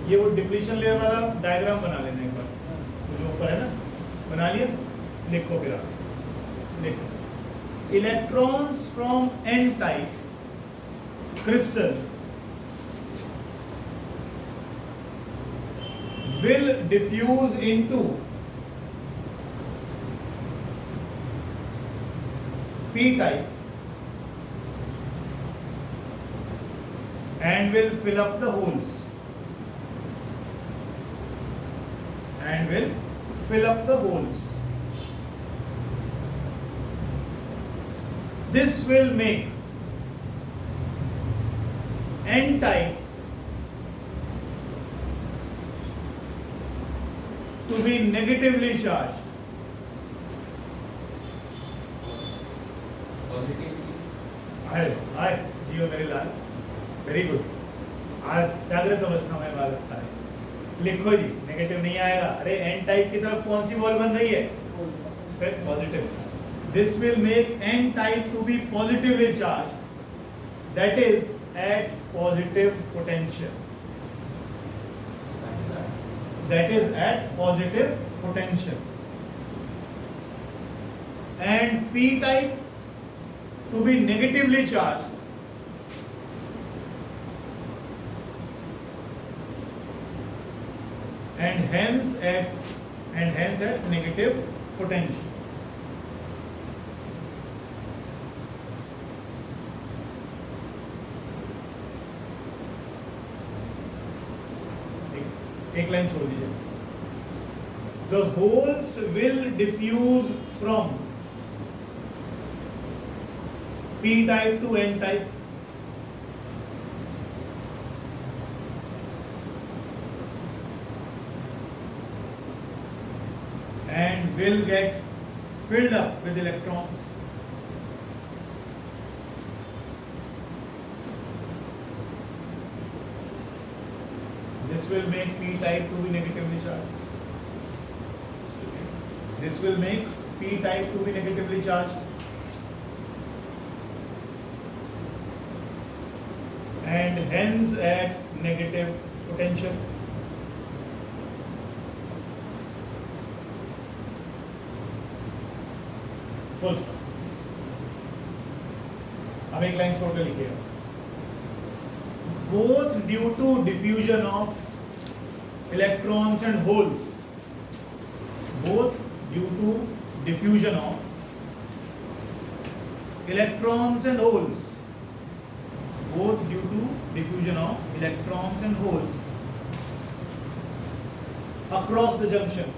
ये वो डिप्लीशन लेयर वाला डायग्राम बना लेना एक बार, जो ऊपर है ना, बना लिया, लिखो फिर आप। देखो, electrons from n type crystal will diffuse into p type and will fill up the holes. And will fill up the holes. This will make n type to be negatively charged. हाय जियो मेरे लाल, very good. आज जागृत अवस्था में बालक सारे लिखो जी, negative नहीं आएगा। अरे एन टाइप की तरफ कौन सी वॉल बन रही है? फिर positive. This will make N type to be positively charge, that is at positive potential, that is at positive potential, and p type to be negatively charged, and hence at negative potential. एक line छोड़ दीजिए। The holes will diffuse from p type to n type, and will get filled up with electrons. This will make p type to be negatively charged. This will make p type to be negatively charged, and hence at negative potential. Full stop. अब एक line छोड़ कर लिखिएगा। Both due to diffusion of electrons and holes, both due to diffusion of electrons and holes, both due to diffusion of electrons and holes across the junction,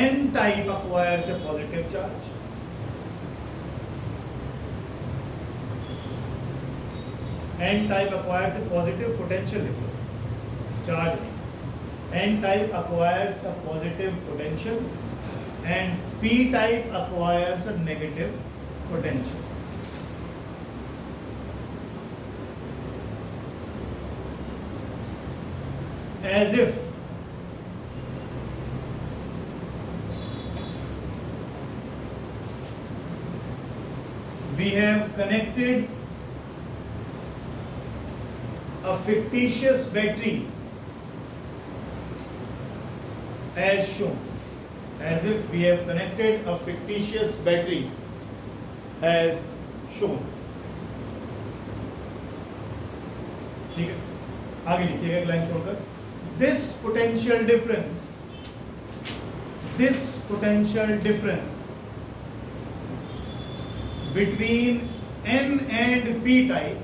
n type acquires a positive charge, n type acquires a positive potential charge. N type acquires a positive potential and p type acquires a negative potential. As if we have connected a fictitious battery as shown, as if we have connected a fictitious battery as shown. ठीक है, आगे लिखिएगा एक line छोड़कर। This potential difference between n and p type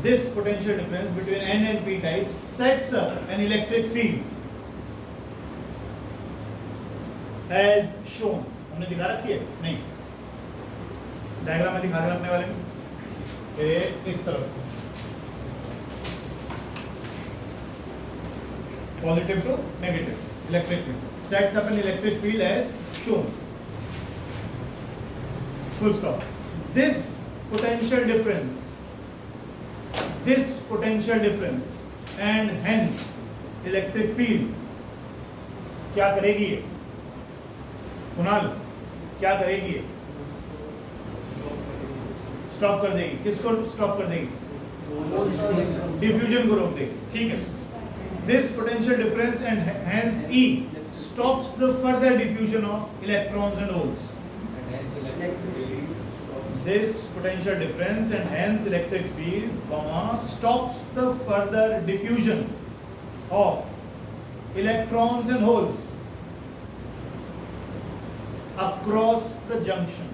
this potential difference between n and p type sets up an electric field as shown. हमने दिखा रखी है? नहीं, डायग्राम में दिखा देना अपने वाले में। इस तरफ positive to negative electric field sets up an electric field as shown. Full stop. This potential difference and hence electric field क्या करेगी ये? कुणाल क्या करेगी ये? स्टॉप कर देगी। किसको स्टॉप कर देगी? डिफ्यूजन को रोक देगी। ठीक है, This potential difference and hence E stops the further diffusion of electrons and holes. This potential difference and hence electric field, stops the further diffusion of electrons and holes across the junction.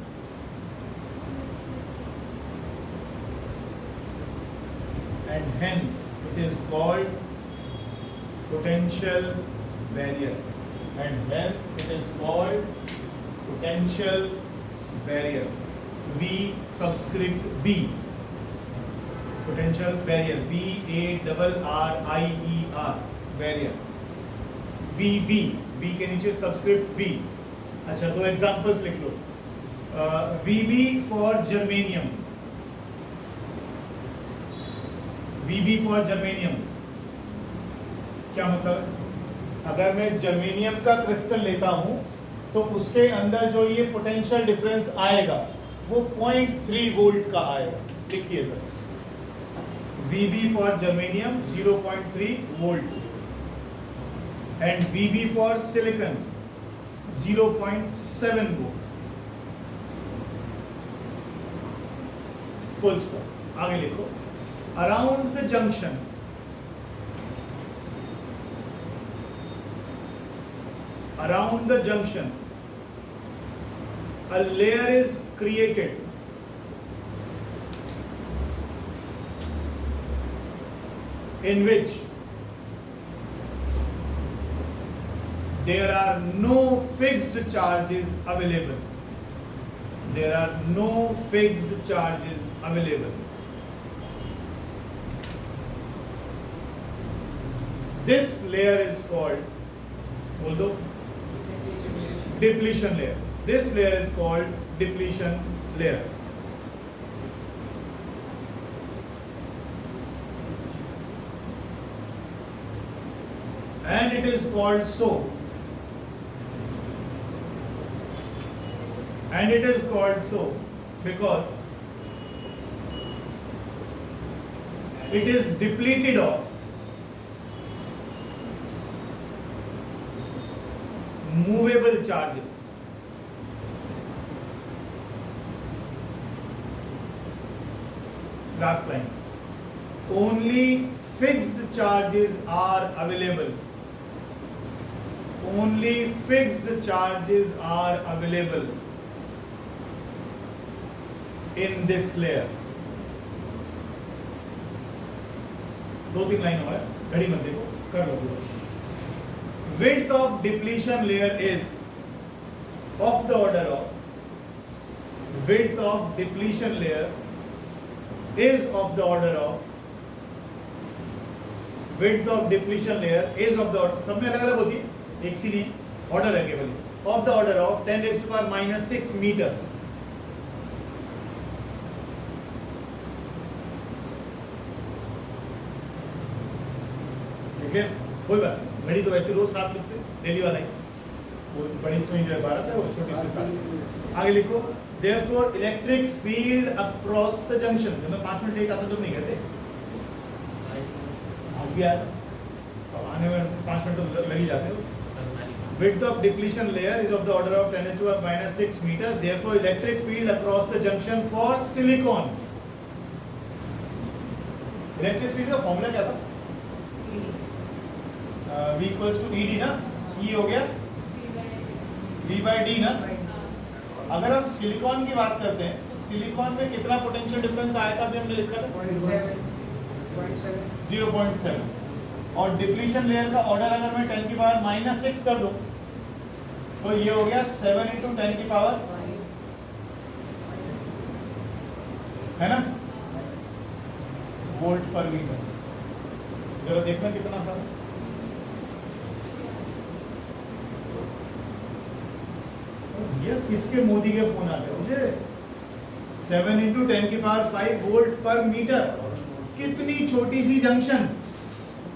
And hence it is called potential barrier. And hence it is called potential barrier. V subscript B. Potential barrier. BARRIER. Barrier. VB. B के नीचे subscript B. अच्छा, दो examples लिख लो. VB for germanium. VB for germanium. क्या मतलब है? अगर मैं जर्मेनियम का क्रिस्टल लेता हूं तो उसके अंदर जो ये पोटेंशियल डिफरेंस आएगा वो 0.3 वोल्ट का आएगा. लिखिए sir, VB for germanium 0.3 volt and VB for silicon 0.7 volt. Full stop. आगे लिखो. Around the junction, a layer is created in which there are no fixed charges available. This layer is called, बोल दो, depletion layer. This layer is called depletion layer. And it is called so. Because it is depleted of movable charges. Last line. Only fixed charges are available. In this layer. 2-3 line और है, घड़ी मत देखो, कर लो पूरा. Width of depletion layer is of the order of सब में अलग अलग होती है, एक सी नहीं, ऑर्डर है केवल. of the order of 10⁻⁻6 metre. ठीक है, कोई बात. घड़ी तो वैसे रोज साथ लिखते, डेली वाला ही. वो बड़ी सुई जो है 12 है, वो छोटी सुई 7. आगे लिखो. Therefore electric field across the junction. जब मैं 5 मिनट लेट आता तो नहीं कहते, आज भी आया था, अब आने में 5 मिनट तो लग ही जाते हो. Width of depletion layer is of the order of 10⁻⁻6 meter. Therefore electric field across the junction for silicon. Electric field का फॉर्मूला क्या था? V equals to ED ना. E हो गया V/D ना. अगर हम सिलिकॉन की बात करते हैं तो सिलिकॉन में कितना पोटेंशियल डिफरेंस आया था? अभी हमने लिखा था 0.7. और डिप्लीशन लेयर का ऑर्डर अगर मैं 10⁻⁻6 कर दूं तो ये हो गया 7 × 10⁻, है ना, वोल्ट पर मीटर. जरा देखना कितना सारा. ये किसके मोदी के फोन आते हैं मुझे? 7 × 10⁵ वोल्ट पर मीटर. कितनी छोटी सी जंक्शन,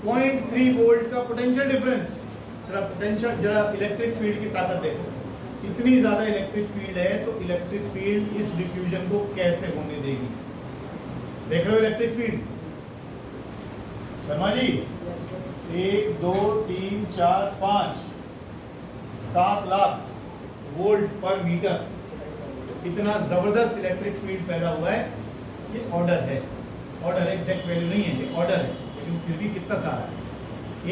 0.3 वोल्ट का पोटेंशियल डिफरेंस. जरा इलेक्ट्रिक फील्ड की ताकत देखो. इतनी ज्यादा इलेक्ट्रिक फील्ड है तो इलेक्ट्रिक फील्ड इस डिफ्यूजन को कैसे होने देगी? देख रहे हो electric field. Sharma ji 1 2 3 4 5 7 lakh volt पर मीटर इतना जबरदस्त इलेक्ट्रिक फील्ड पैदा हुआ है। ये ऑर्डर है, ऑर्डर एग्जैक्ट वैल्यू नहीं है, ये ऑर्डर है, लेकिन फिर भी कितना सारा है,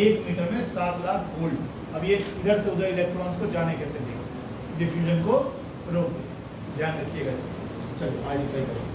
1 मीटर में 7 लाख वोल्ट। अब ये इधर से उधर इलेक्ट्रॉन्स को जाने कैसे देगा, डिफ्यूजन को रोक दे, ध्यान रखिएगा इसमें। चलो आगे ट्राई करें।